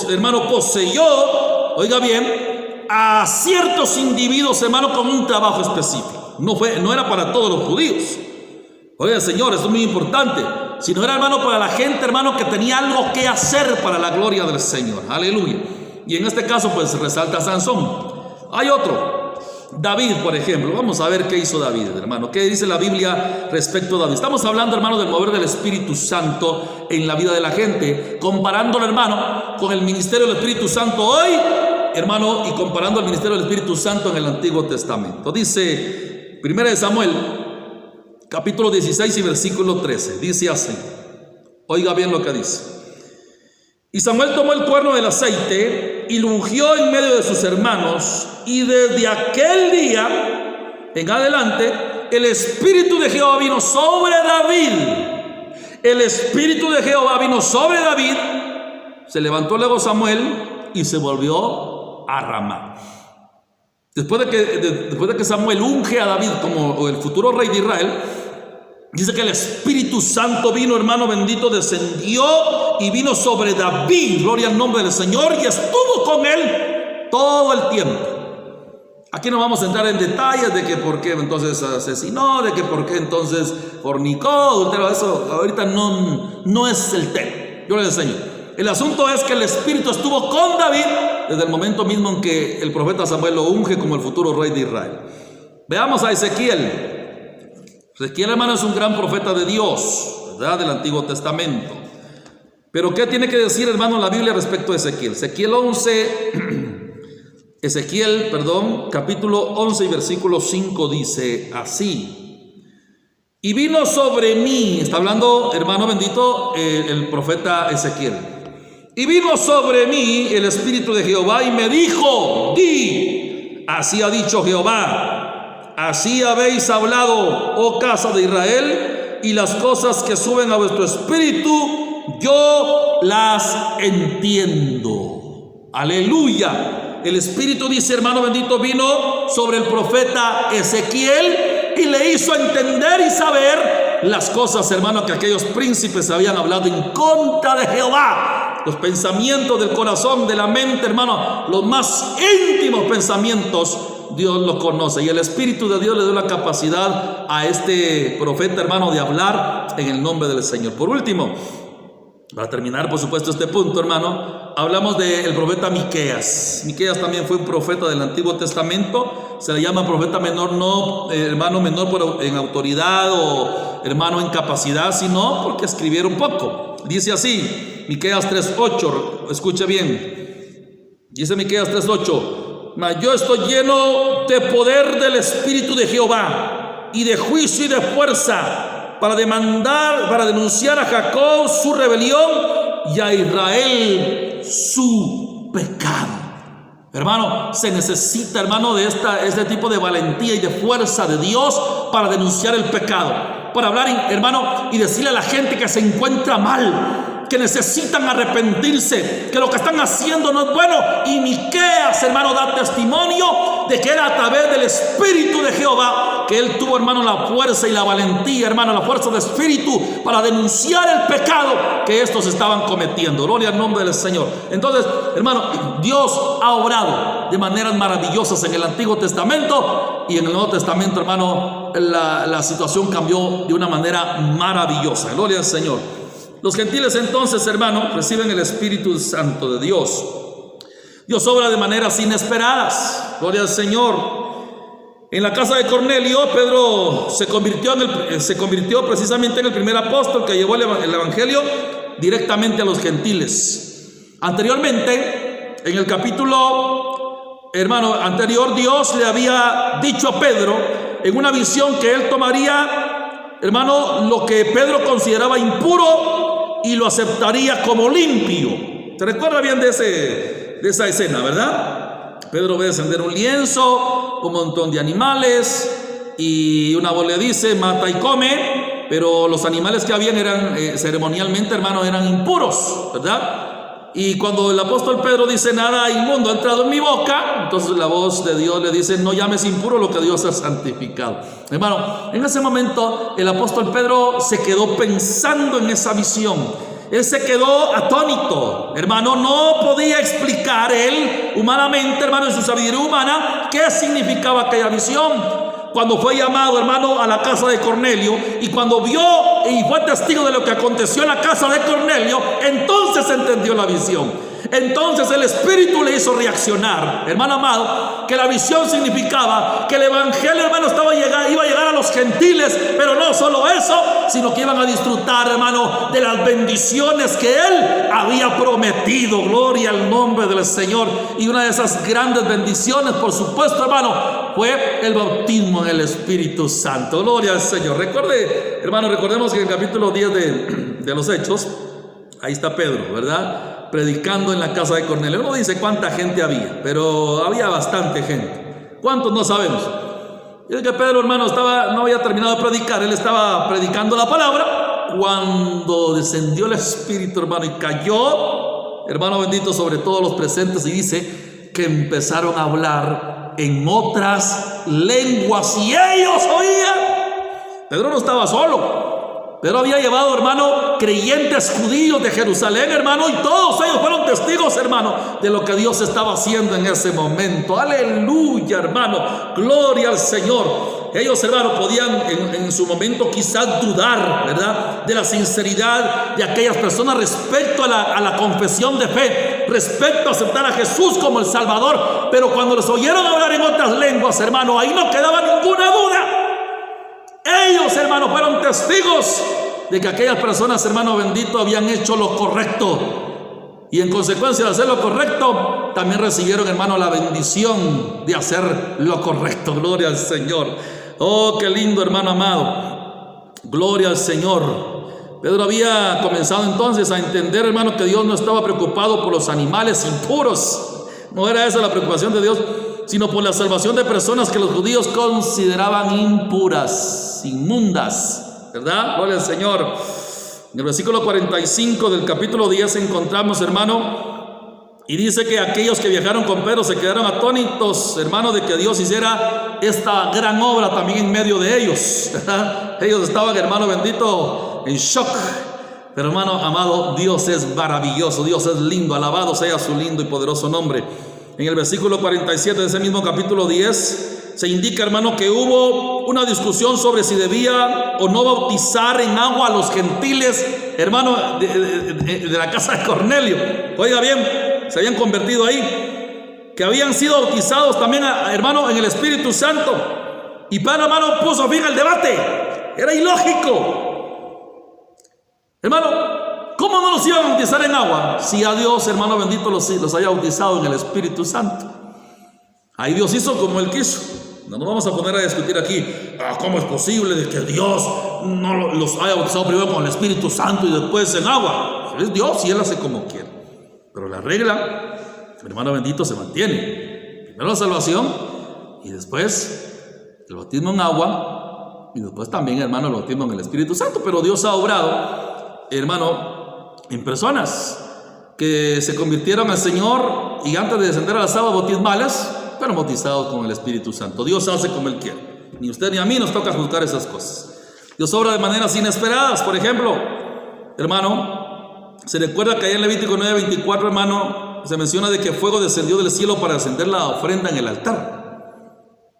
hermano, poseyó, oiga bien, a ciertos individuos, hermano, con un trabajo específico. No era para todos los judíos. Oiga, Señor, esto es muy importante. Sino era, hermano, para la gente, hermano, que tenía algo que hacer para la gloria del Señor. Aleluya. Y en este caso, pues, resalta Sansón. Hay otro. David, por ejemplo. Vamos a ver qué hizo David, hermano. ¿Qué dice la Biblia respecto a David? Estamos hablando, hermano, del mover del Espíritu Santo en la vida de la gente, comparándolo, hermano, con el ministerio del Espíritu Santo hoy, hermano, y comparando el ministerio del Espíritu Santo en el Antiguo Testamento. Dice 1 Samuel, capítulo 16 y versículo 13. Dice así. Oiga bien lo que dice. Y Samuel tomó el cuerno del aceite y lo ungió en medio de sus hermanos, y desde aquel día en adelante el Espíritu de Jehová vino sobre David. El Espíritu de Jehová vino sobre David. Se levantó luego Samuel y se volvió a Ramá. Después de que Samuel unge a David como el futuro rey de Israel, Dice que el Espíritu Santo vino, hermano bendito, descendió y vino sobre David, gloria al nombre del Señor, y estuvo con él todo el tiempo. Aquí no vamos a entrar en detalles de que por qué entonces asesinó, de que por qué entonces fornicó, adulteró. Eso ahorita no es el tema. Yo les enseño. El asunto es que el Espíritu estuvo con David desde el momento mismo en que el profeta Samuel lo unge como el futuro rey de Israel. Veamos a Ezequiel. Ezequiel, hermano, es un gran profeta de Dios, ¿verdad? Del Antiguo Testamento. Pero ¿qué tiene que decir, hermano, la Biblia respecto a Ezequiel? Capítulo 11 y versículo 5 dice así: y vino sobre mí, está hablando, hermano bendito, el profeta Ezequiel, y vino sobre mí el Espíritu de Jehová y me dijo: di, así ha dicho Jehová, así habéis hablado, oh casa de Israel, y las cosas que suben a vuestro espíritu, yo las entiendo. Aleluya. El Espíritu, dice, hermano bendito, vino sobre el profeta Ezequiel y le hizo entender y saber las cosas, hermano, que aquellos príncipes habían hablado en contra de Jehová. Los pensamientos del corazón, de la mente, hermano, los más íntimos pensamientos, Dios lo conoce. Y el Espíritu de Dios le dio la capacidad a este profeta, hermano, de hablar en el nombre del Señor. Por último, para terminar, por supuesto, este punto, hermano, hablamos del profeta Miqueas. Miqueas también fue un profeta del Antiguo Testamento. Se le llama profeta menor, no hermano menor en autoridad o hermano en capacidad, sino porque escribieron poco. Dice así, Miqueas 3:8, escuche bien. Dice Miqueas 3:8: mas yo estoy lleno de poder del Espíritu de Jehová y de juicio y de fuerza, para denunciar a Jacob su rebelión y a Israel su pecado. Hermano, se necesita, hermano, de este tipo de valentía y de fuerza de Dios para denunciar el pecado, para hablar, hermano, y decirle a la gente que se encuentra mal, que necesitan arrepentirse, que lo que están haciendo no es bueno. Y Miqueas, hermano, da testimonio de que era a través del Espíritu de Jehová que él tuvo, hermano, la fuerza y la valentía, hermano, la fuerza de espíritu para denunciar el pecado que estos estaban cometiendo. Gloria al nombre del Señor. Entonces, hermano, Dios ha obrado de maneras maravillosas en el Antiguo Testamento, y en el Nuevo Testamento, hermano, la situación cambió de una manera maravillosa. Gloria al Señor. Los gentiles entonces, hermano, reciben el Espíritu Santo de Dios. Dios obra de maneras inesperadas. Gloria al Señor. En la casa de Cornelio, Pedro se convirtió precisamente en el primer apóstol que llevó el evangelio directamente a los gentiles. Anteriormente, en el capítulo, hermano, anterior, Dios le había dicho a Pedro en una visión que él tomaría, hermano, lo que Pedro consideraba impuro y lo aceptaría como limpio. ¿Se recuerda bien de esa escena, verdad? Pedro ve descender un lienzo, un montón de animales, y una voz le dice: mata y come. Pero los animales que habían eran ceremonialmente, hermano, eran impuros, ¿verdad? Y cuando el apóstol Pedro dice: nada inmundo ha entrado en mi boca, entonces la voz de Dios le dice: no llames impuro lo que Dios ha santificado. Hermano, en ese momento el apóstol Pedro se quedó pensando en esa visión. Él se quedó atónito, hermano, no podía explicar él humanamente, hermano, en su sabiduría humana, qué significaba aquella visión. Cuando fue llamado, hermano, a la casa de Cornelio, y cuando vio y fue testigo de lo que aconteció en la casa de Cornelio, entonces entendió la visión. Entonces el Espíritu le hizo reaccionar, hermano amado, que la visión significaba que el evangelio, hermano, iba a llegar a los gentiles, pero no solo eso, sino que iban a disfrutar, hermano, de las bendiciones que él había prometido. Gloria al nombre del Señor. Y una de esas grandes bendiciones, por supuesto, hermano, fue el bautismo en el Espíritu Santo. Gloria al Señor. Recordemos que en el capítulo 10 de los Hechos, ahí está Pedro, ¿verdad?, predicando en la casa de Cornelio. No dice cuánta gente había, pero había bastante gente. ¿Cuántos? No sabemos. Y es que Pedro, hermano, no había terminado de predicar. Él estaba predicando la palabra cuando descendió el Espíritu, hermano, y cayó, hermano bendito, sobre todos los presentes, y dice que empezaron a hablar en otras lenguas y ellos oían. Pedro no estaba solo. Pedro había llevado, hermano, creyentes judíos de Jerusalén, hermano, y todos ellos fueron testigos, hermano, de lo que Dios estaba haciendo en ese momento. Aleluya, hermano, gloria al Señor. Ellos, hermano, podían en su momento quizás dudar, ¿verdad?, de la sinceridad de aquellas personas respecto a la confesión de fe, respecto a aceptar a Jesús como el Salvador. Pero cuando les oyeron hablar en otras lenguas, hermano, ahí no quedaba ninguna duda. Ellos, hermano, fueron testigos de que aquellas personas, hermano bendito, habían hecho lo correcto. Y en consecuencia de hacer lo correcto, también recibieron, hermano, la bendición de hacer lo correcto. Gloria al Señor. Oh, qué lindo, hermano amado. Gloria al Señor. Pedro había comenzado entonces a entender, hermano, que Dios no estaba preocupado por los animales impuros. No era esa la preocupación de Dios, sino por la salvación de personas que los judíos consideraban impuras, inmundas, ¿verdad? Gloria al Señor. En el versículo 45 del capítulo 10 encontramos, hermano, y dice que aquellos que viajaron con Pedro se quedaron atónitos, hermano, de que Dios hiciera esta gran obra también en medio de ellos, ¿verdad? Ellos estaban, hermano bendito, en shock. Pero, hermano amado, Dios es maravilloso, Dios es lindo, alabado sea su lindo y poderoso nombre. En el versículo 47 de ese mismo capítulo 10 se indica, hermano, que hubo una discusión sobre si debía o no bautizar en agua a los gentiles, hermano, de la casa de Cornelio. Oiga bien, se habían convertido ahí, que habían sido bautizados también, hermano, en el Espíritu Santo. Y Pedro, hermano, puso fin al debate. Era ilógico. Hermano, ¿cómo no los iba a bautizar en agua si a Dios, hermano bendito, los haya bautizado en el Espíritu Santo? Ahí Dios hizo como Él quiso. No nos vamos a poner a discutir aquí, ¿cómo es posible que Dios no los haya bautizado primero con el Espíritu Santo y después en agua? Es Dios y Él hace como quiere. Pero la regla, hermano bendito, se mantiene. Primero la salvación y después el bautismo en agua y después también, hermano, el bautismo en el Espíritu Santo. Pero Dios ha obrado, hermano, en personas que se convirtieron al Señor y antes de descender a las aguas bautismales fueron bautizados con el Espíritu Santo. Dios hace como Él quiere. Ni usted ni a mí nos toca juzgar esas cosas. Dios obra de maneras inesperadas. Por ejemplo, hermano, se recuerda que allá en Levítico 9:24, hermano, se menciona de que fuego descendió del cielo para encender la ofrenda en el altar.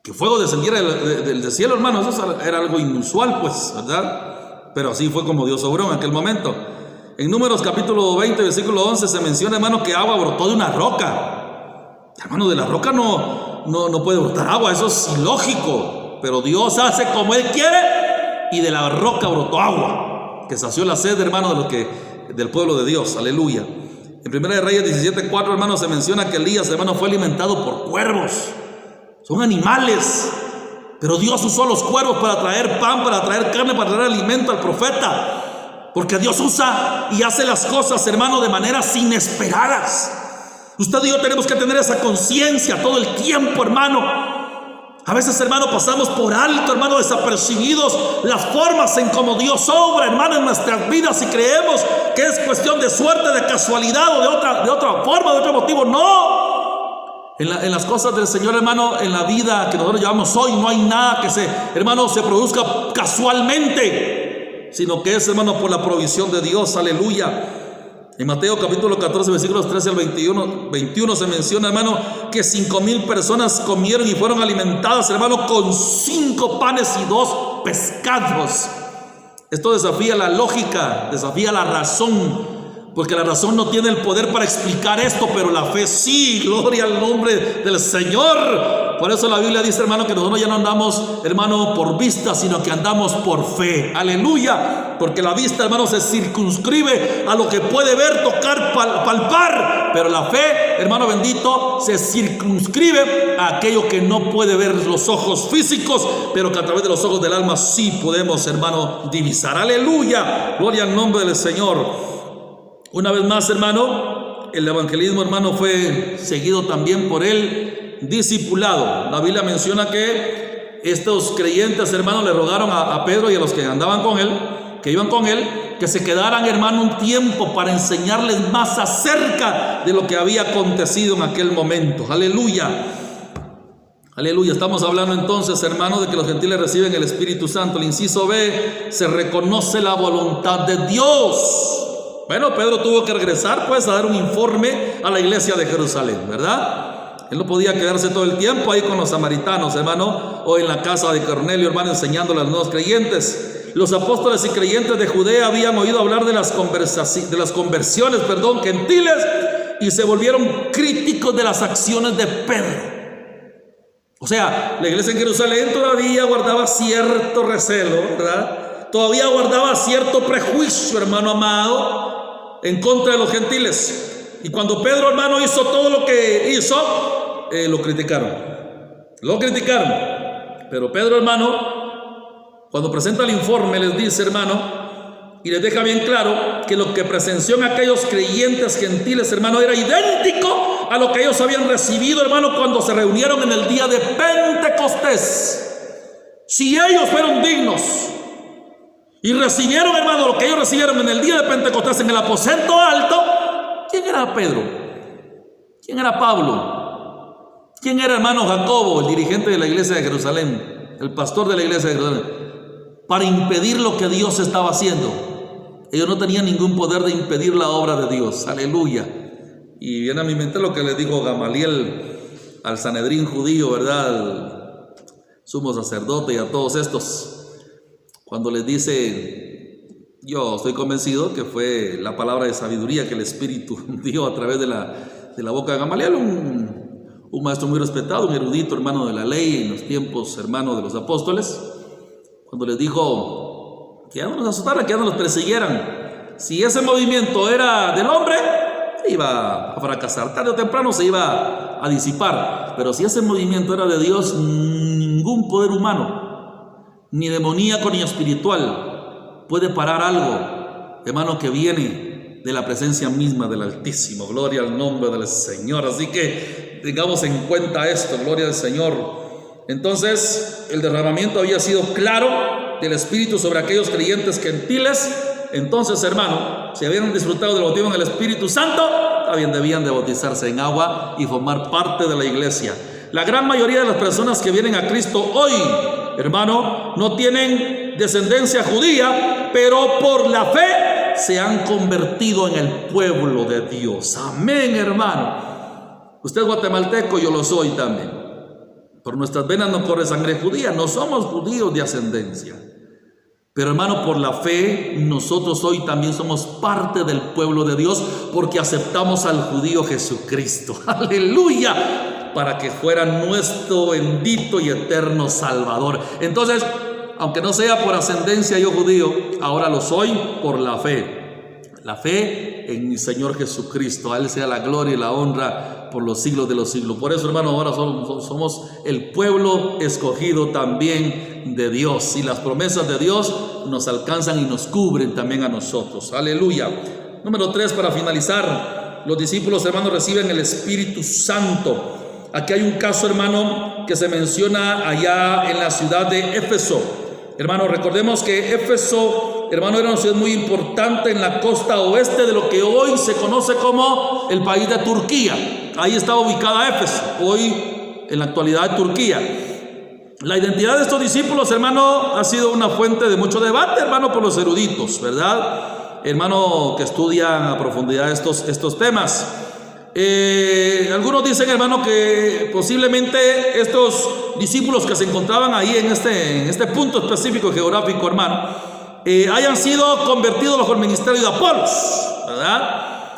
Que fuego descendiera del cielo, hermano, eso era algo inusual, pues, ¿verdad? Pero así fue como Dios obró en aquel momento. En Números capítulo 20, versículo 11, se menciona, hermano, que agua brotó de una roca. Hermano, de la roca no puede brotar agua, eso es ilógico. Pero Dios hace como Él quiere y de la roca brotó agua, que sació la sed, hermano, del pueblo de Dios. Aleluya. En 1 de Reyes 17:4, hermano, se menciona que Elías, hermano, fue alimentado por cuervos. Son animales, pero Dios usó los cuervos para traer pan, para traer carne, para traer alimento al profeta, porque Dios usa y hace las cosas, hermano, de maneras inesperadas. Usted y yo tenemos que tener esa conciencia todo el tiempo, hermano. A veces, hermano, pasamos por alto, hermano, desapercibidos las formas en cómo Dios obra, hermano, en nuestras vidas, y creemos que es cuestión de suerte, de casualidad o de otra forma, de otro motivo. No. En las cosas del Señor, hermano, en la vida que nosotros llevamos hoy, no hay nada que se produzca casualmente, sino que es, hermano, por la provisión de Dios. Aleluya. En Mateo capítulo 14, versículos 13 al 21 se menciona, hermano, que 5,000 personas comieron y fueron alimentadas, hermano, con 5 panes y 2 pescados. Esto desafía la lógica, desafía la razón, porque la razón no tiene el poder para explicar esto, pero la fe sí. Gloria al nombre del Señor. Por eso la Biblia dice, hermano, que nosotros ya no andamos, hermano, por vista, sino que andamos por fe. Aleluya. Porque la vista, hermano, se circunscribe a lo que puede ver, tocar, palpar. Pero la fe, hermano bendito, se circunscribe a aquello que no puede ver los ojos físicos, pero que a través de los ojos del alma sí podemos, hermano, divisar. Aleluya. Gloria al nombre del Señor. Una vez más, hermano, el evangelismo, hermano, fue seguido también por el discipulado. La Biblia menciona que estos creyentes, hermano, le rogaron a Pedro y a los que andaban con él, que iban con él, que se quedaran, hermano, un tiempo para enseñarles más acerca de lo que había acontecido en aquel momento. Aleluya. Aleluya. Estamos hablando entonces, hermanos, de que los gentiles reciben el Espíritu Santo. El inciso B, se reconoce la voluntad de Dios. Bueno, Pedro tuvo que regresar pues a dar un informe a la iglesia de Jerusalén, ¿verdad? Él no podía quedarse todo el tiempo ahí con los samaritanos, hermano, o en la casa de Cornelio, hermano, enseñándole a los nuevos creyentes. Los apóstoles y creyentes de Judea habían oído hablar de las conversiones, gentiles, y se volvieron críticos de las acciones de Pedro. O sea, la iglesia en Jerusalén todavía guardaba cierto recelo, ¿verdad? Todavía guardaba cierto prejuicio, hermano amado, en contra de los gentiles. Y cuando Pedro, hermano, hizo todo lo que hizo, lo criticaron. Pero Pedro, hermano, cuando presenta el informe, les dice, hermano, y les deja bien claro que lo que presenció en aquellos creyentes gentiles, hermano, era idéntico a lo que ellos habían recibido, hermano, cuando se reunieron en el día de Pentecostés. Si ellos fueron dignos y recibieron, hermano, lo que ellos recibieron en el día de Pentecostés en el aposento alto, ¿quién era Pedro? ¿Quién era Pablo? ¿Quién era, hermano, Jacobo, el dirigente de la iglesia de Jerusalén, el pastor de la iglesia de Jerusalén, para impedir lo que Dios estaba haciendo? Ellos no tenían ningún poder de impedir la obra de Dios. Aleluya. Y viene a mi mente lo que le dijo Gamaliel al Sanedrín judío, ¿verdad? Al sumo sacerdote y a todos estos, cuando les dice: yo estoy convencido que fue la palabra de sabiduría que el Espíritu dio a través de la boca de Gamaliel, un maestro muy respetado, un erudito, hermano de la ley en los tiempos, hermano, de los apóstoles, cuando les dijo que ya no los azotaran, que ya no los persiguieran. Si ese movimiento era del hombre, iba a fracasar, tarde o temprano se iba a disipar. Pero si ese movimiento era de Dios, ningún poder humano, ni demoníaco ni espiritual, puede parar algo, hermano, que viene de la presencia misma del Altísimo. Gloria al nombre del Señor. Así que tengamos en cuenta esto, gloria al Señor. Entonces, el derramamiento había sido claro del Espíritu sobre aquellos creyentes gentiles. Entonces, hermano, si habían disfrutado del bautismo en el Espíritu Santo, también debían de bautizarse en agua y formar parte de la iglesia. La gran mayoría de las personas que vienen a Cristo hoy, hermano, no tienen descendencia judía, pero por la fe se han convertido en el pueblo de Dios. Amén, hermano. Usted es guatemalteco, yo lo soy también. Por nuestras venas no corre sangre judía, no somos judíos de ascendencia. Pero, hermano, por la fe nosotros hoy también somos parte del pueblo de Dios, porque aceptamos al judío Jesucristo, aleluya, para que fuera nuestro bendito y eterno Salvador. Entonces, aunque no sea por ascendencia yo judío, ahora lo soy por la fe en mi Señor Jesucristo. A Él sea la gloria y la honra por los siglos de los siglos. Por eso, hermano, ahora somos el pueblo escogido también de Dios, y las promesas de Dios nos alcanzan y nos cubren también a nosotros. Aleluya. Número 3, para finalizar, los discípulos, hermanos, reciben el Espíritu Santo. Aquí hay un caso, hermano, que se menciona allá en la ciudad de Éfeso. Hermano, recordemos que Éfeso, hermano, era una ciudad muy importante en la costa oeste de lo que hoy se conoce como el país de Turquía. Ahí estaba ubicada Éfeso, hoy en la actualidad de Turquía. La identidad de estos discípulos, hermano, ha sido una fuente de mucho debate, hermano, por los eruditos, ¿verdad? Hermano, que estudian a profundidad estos temas. Algunos dicen, hermano, que posiblemente estos discípulos que se encontraban ahí en este punto específico geográfico, hermano, hayan sido convertidos bajo el ministerio de Apolos, ¿verdad?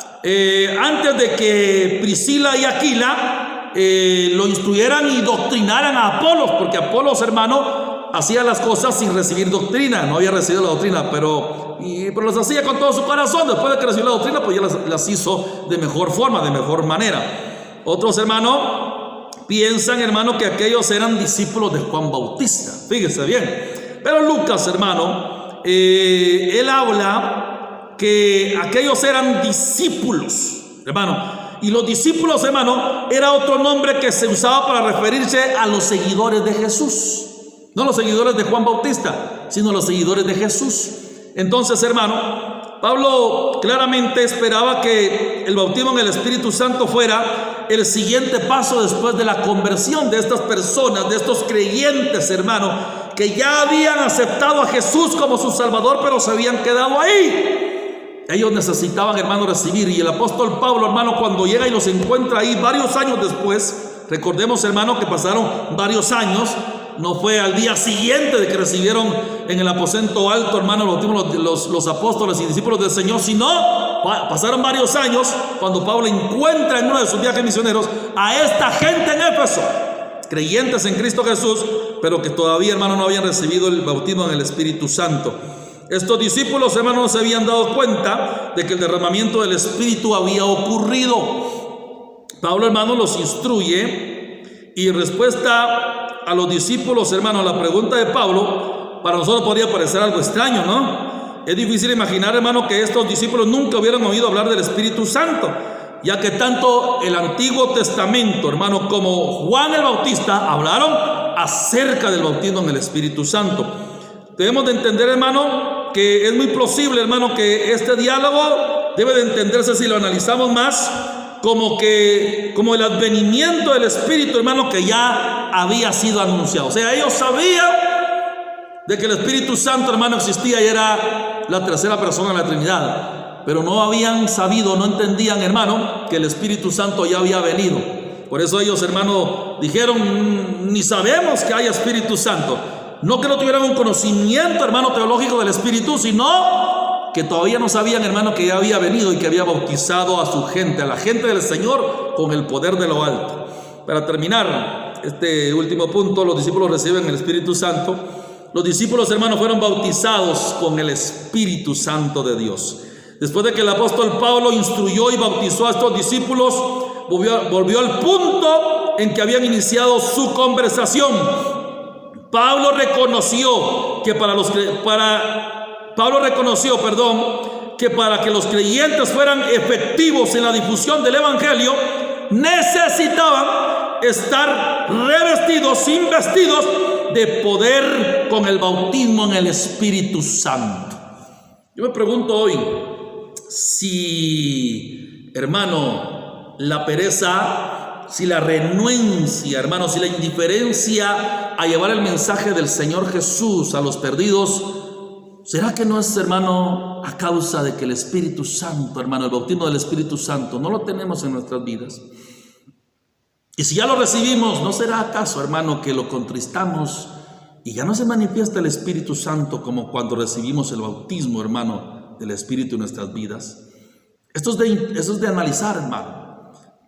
Antes de que Priscila y Aquila lo instruyeran y doctrinaran a Apolos, porque Apolos, hermano, hacía las cosas sin recibir doctrina, no había recibido la doctrina, pero las hacía con todo su corazón. Después de que recibió la doctrina, pues ya las hizo de mejor forma, de mejor manera. Otros, hermano, piensan, hermano, que aquellos eran discípulos de Juan Bautista. Fíjese bien. Pero Lucas, hermano, él habla que aquellos eran discípulos, hermano. Y los discípulos, hermano, era otro nombre que se usaba para referirse a los seguidores de Jesús. No los seguidores de Juan Bautista, sino los seguidores de Jesús. Entonces, hermano, Pablo claramente esperaba que que el bautismo en el Espíritu Santo fuera el siguiente paso después de la conversión de estas personas, de estos creyentes, hermano, que ya habían aceptado a Jesús como su Salvador, pero se habían quedado ahí. Ellos necesitaban, hermano, recibir. Y el apóstol Pablo, hermano, cuando llega y los encuentra ahí varios años después, recordemos, hermano, que pasaron varios años. No fue al día siguiente de que recibieron en el aposento alto, hermano, los apóstoles y discípulos del Señor, sino pasaron varios años cuando Pablo encuentra en uno de sus viajes misioneros a esta gente en Éfeso, creyentes en Cristo Jesús, pero que todavía, hermano, no habían recibido el bautismo en el Espíritu Santo. Estos discípulos, hermano, no se habían dado cuenta de que el derramamiento del Espíritu había ocurrido. Pablo, hermano, los instruye y en respuesta a los discípulos, hermano, la pregunta de Pablo, para nosotros podría parecer algo extraño, ¿no? Es difícil imaginar, hermano, que estos discípulos nunca hubieran oído hablar del Espíritu Santo, ya que tanto el Antiguo Testamento, hermano, como Juan el Bautista hablaron acerca del bautismo en el Espíritu Santo. Debemos de entender, hermano, que es muy plausible, hermano, que este diálogo debe de entenderse, si lo analizamos más, como el advenimiento del Espíritu, hermano, que ya había sido anunciado. O sea, ellos sabían de que el Espíritu Santo, hermano, existía y era la tercera persona de la Trinidad, pero no habían sabido, no entendían, hermano, que el Espíritu Santo ya había venido. Por eso ellos, hermano, dijeron: ni sabemos que haya Espíritu Santo. No que no tuvieran un conocimiento, hermano, teológico del Espíritu, sino que todavía no sabían, hermano, que ya había venido y que había bautizado a su gente, a la gente del Señor, con el poder de lo alto. Para terminar este último punto, los discípulos reciben el Espíritu Santo. Los discípulos, hermanos, fueron bautizados con el Espíritu Santo de Dios. Después de que el apóstol Pablo instruyó y bautizó a estos discípulos, volvió al punto en que habían iniciado su conversación. Pablo reconoció que para que los creyentes fueran efectivos en la difusión del Evangelio, necesitaban estar revestidos, investidos de poder con el bautismo en el Espíritu Santo. Yo me pregunto hoy si, hermano, la pereza, si la renuencia, hermano, si la indiferencia a llevar el mensaje del Señor Jesús a los perdidos, ¿será que no es, hermano, a causa de que el Espíritu Santo, hermano, el bautismo del Espíritu Santo no lo tenemos en nuestras vidas? Y si ya lo recibimos, ¿no será acaso, hermano, que lo contristamos y ya no se manifiesta el Espíritu Santo como cuando recibimos el bautismo, hermano, del Espíritu en nuestras vidas? Eso es de analizar, hermano.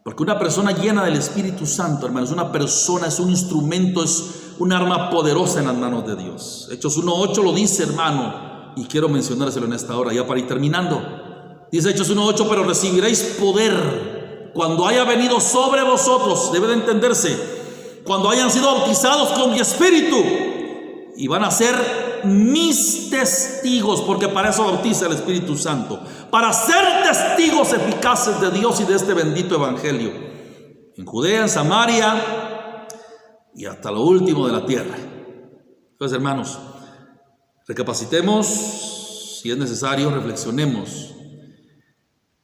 Porque una persona llena del Espíritu Santo, hermano, es un instrumento, es un arma poderosa en las manos de Dios. Hechos 1:8 lo dice, hermano, y quiero mencionárselo en esta hora, ya para ir terminando. Dice Hechos 1:8: pero recibiréis poder cuando haya venido sobre vosotros, debe de entenderse, cuando hayan sido bautizados con mi Espíritu, y van a ser mis testigos, porque para eso bautiza el Espíritu Santo, para ser testigos eficaces de Dios y de este bendito Evangelio, en Judea, en Samaria y hasta lo último de la tierra. Entonces, hermanos, recapacitemos, si es necesario, reflexionemos.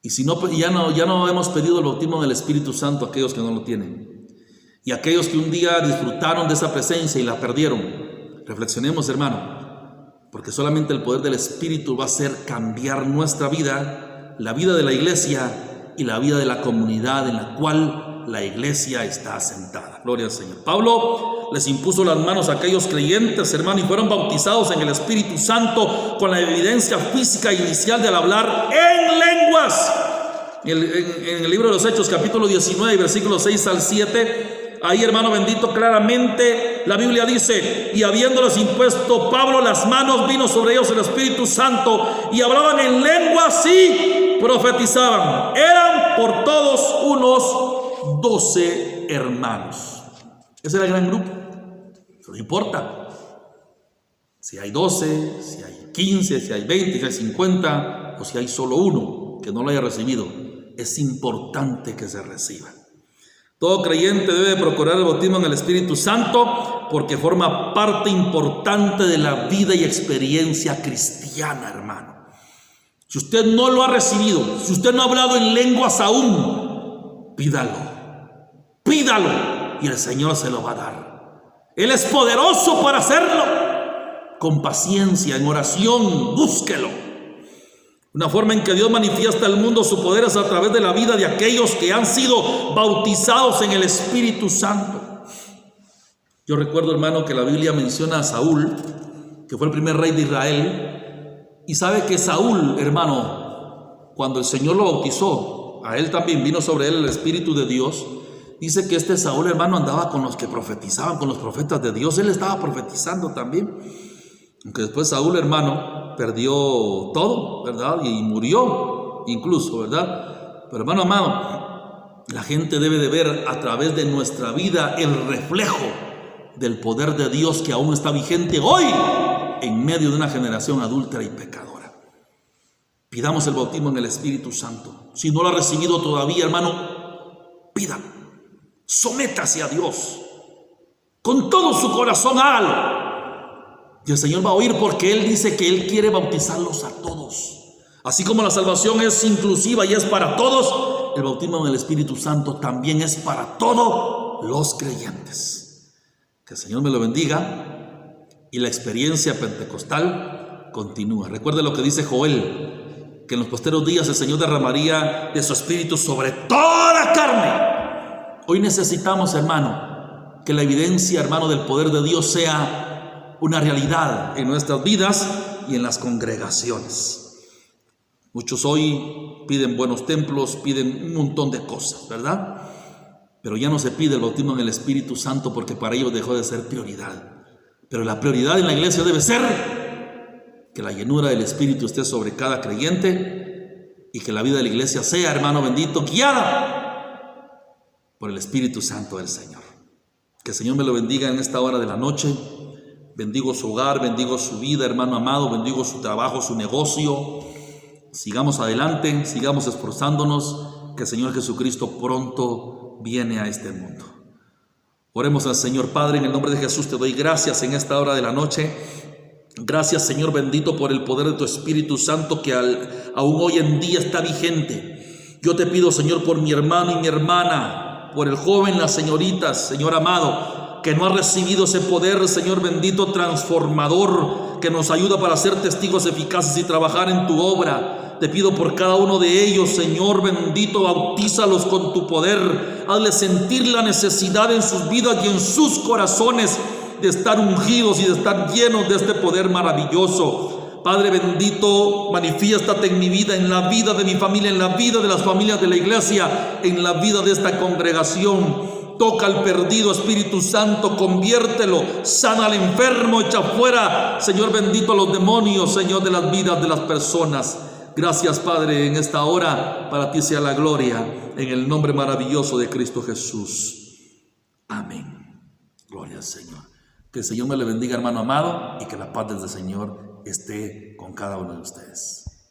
Y si no, ya no hemos pedido el bautismo del Espíritu Santo a aquellos que no lo tienen, y aquellos que un día disfrutaron de esa presencia y la perdieron. Reflexionemos, hermano, porque solamente el poder del Espíritu va a hacer cambiar nuestra vida, la vida de la iglesia y la vida de la comunidad en la cual la iglesia está asentada. Gloria al Señor. Pablo les impuso las manos a aquellos creyentes, hermano, y fueron bautizados en el Espíritu Santo con la evidencia física inicial del hablar en lenguas. En el libro de los Hechos, capítulo 19, versículos 6 al 7, ahí, hermano bendito, claramente la Biblia dice: y habiéndoles impuesto Pablo las manos, vino sobre ellos el Espíritu Santo, y hablaban en lenguas y profetizaban. Eran por todos unos 12 hermanos. Ese era el gran grupo. No importa si hay 12, si hay 15, si hay 20, si hay 50, o si hay solo uno que no lo haya recibido. Es importante que se reciba. Todo creyente debe procurar el bautismo en el Espíritu Santo, porque forma parte importante de la vida y experiencia cristiana, hermano. Si usted no lo ha recibido, si usted no ha hablado en lenguas aún, pídalo, pídalo y el Señor se lo va a dar. Él es poderoso para hacerlo. Con paciencia, en oración, búsquelo. Una forma en que Dios manifiesta al mundo su poder es a través de la vida de aquellos que han sido bautizados en el Espíritu Santo. Yo recuerdo, hermano, que la Biblia menciona a Saúl, que fue el primer rey de Israel. Y sabe que Saúl, hermano, cuando el Señor lo bautizó, a él también vino sobre él el Espíritu de Dios. Dice que este Saúl, hermano, andaba con los que profetizaban, con los profetas de Dios. Él estaba profetizando también. Aunque después Saúl, hermano, perdió todo, ¿verdad? Y murió incluso, ¿verdad? Pero, hermano amado, la gente debe de ver a través de nuestra vida el reflejo del poder de Dios que aún está vigente hoy en medio de una generación adúltera y pecadora. Pidamos el bautismo en el Espíritu Santo. Si no lo ha recibido todavía, hermano, pídalo. Sométase a Dios. Con todo su corazón, hágalo. Y el Señor va a oír, porque Él dice que Él quiere bautizarlos a todos. Así como la salvación es inclusiva y es para todos, el bautismo en el Espíritu Santo también es para todos los creyentes. Que el Señor me lo bendiga. Y la experiencia pentecostal continúa. Recuerde lo que dice Joel, que en los posteros días el Señor derramaría de su Espíritu sobre toda carne. Hoy necesitamos, hermano, que la evidencia, hermano, del poder de Dios sea una realidad en nuestras vidas y en las congregaciones. Muchos hoy piden buenos templos, piden un montón de cosas, ¿verdad? Pero ya no se pide el bautismo en el Espíritu Santo, porque para ellos dejó de ser prioridad. Pero la prioridad en la iglesia debe ser que la llenura del Espíritu esté sobre cada creyente y que la vida de la iglesia sea, hermano bendito, guiada por el Espíritu Santo del Señor. Que el Señor me lo bendiga en esta hora de la noche. Bendigo su hogar, bendigo su vida, hermano amado, bendigo su trabajo, su negocio. Sigamos adelante, sigamos esforzándonos, que el Señor Jesucristo pronto viene a este mundo. Oremos al Señor. Padre, en el nombre de Jesús te doy gracias en esta hora de la noche. Gracias, Señor bendito, por el poder de tu Espíritu Santo que aún hoy en día está vigente. Yo te pido, Señor, por mi hermano y mi hermana, por el joven, las señoritas, Señor amado, que no ha recibido ese poder, Señor bendito, transformador, que nos ayuda para ser testigos eficaces y trabajar en tu obra. Te pido por cada uno de ellos, Señor bendito, bautízalos con tu poder. Hazles sentir la necesidad en sus vidas y en sus corazones de estar ungidos y de estar llenos de este poder maravilloso. Padre bendito, manifiéstate en mi vida, en la vida de mi familia, en la vida de las familias de la iglesia, en la vida de esta congregación. Toca al perdido, Espíritu Santo, conviértelo, sana al enfermo, echa fuera, Señor bendito, a los demonios, Señor, de las vidas de las personas. Gracias, Padre, en esta hora, para ti sea la gloria, en el nombre maravilloso de Cristo Jesús. Amén. Gloria al Señor. Que el Señor me le bendiga, hermano amado, y que la paz del Señor esté con cada uno de ustedes.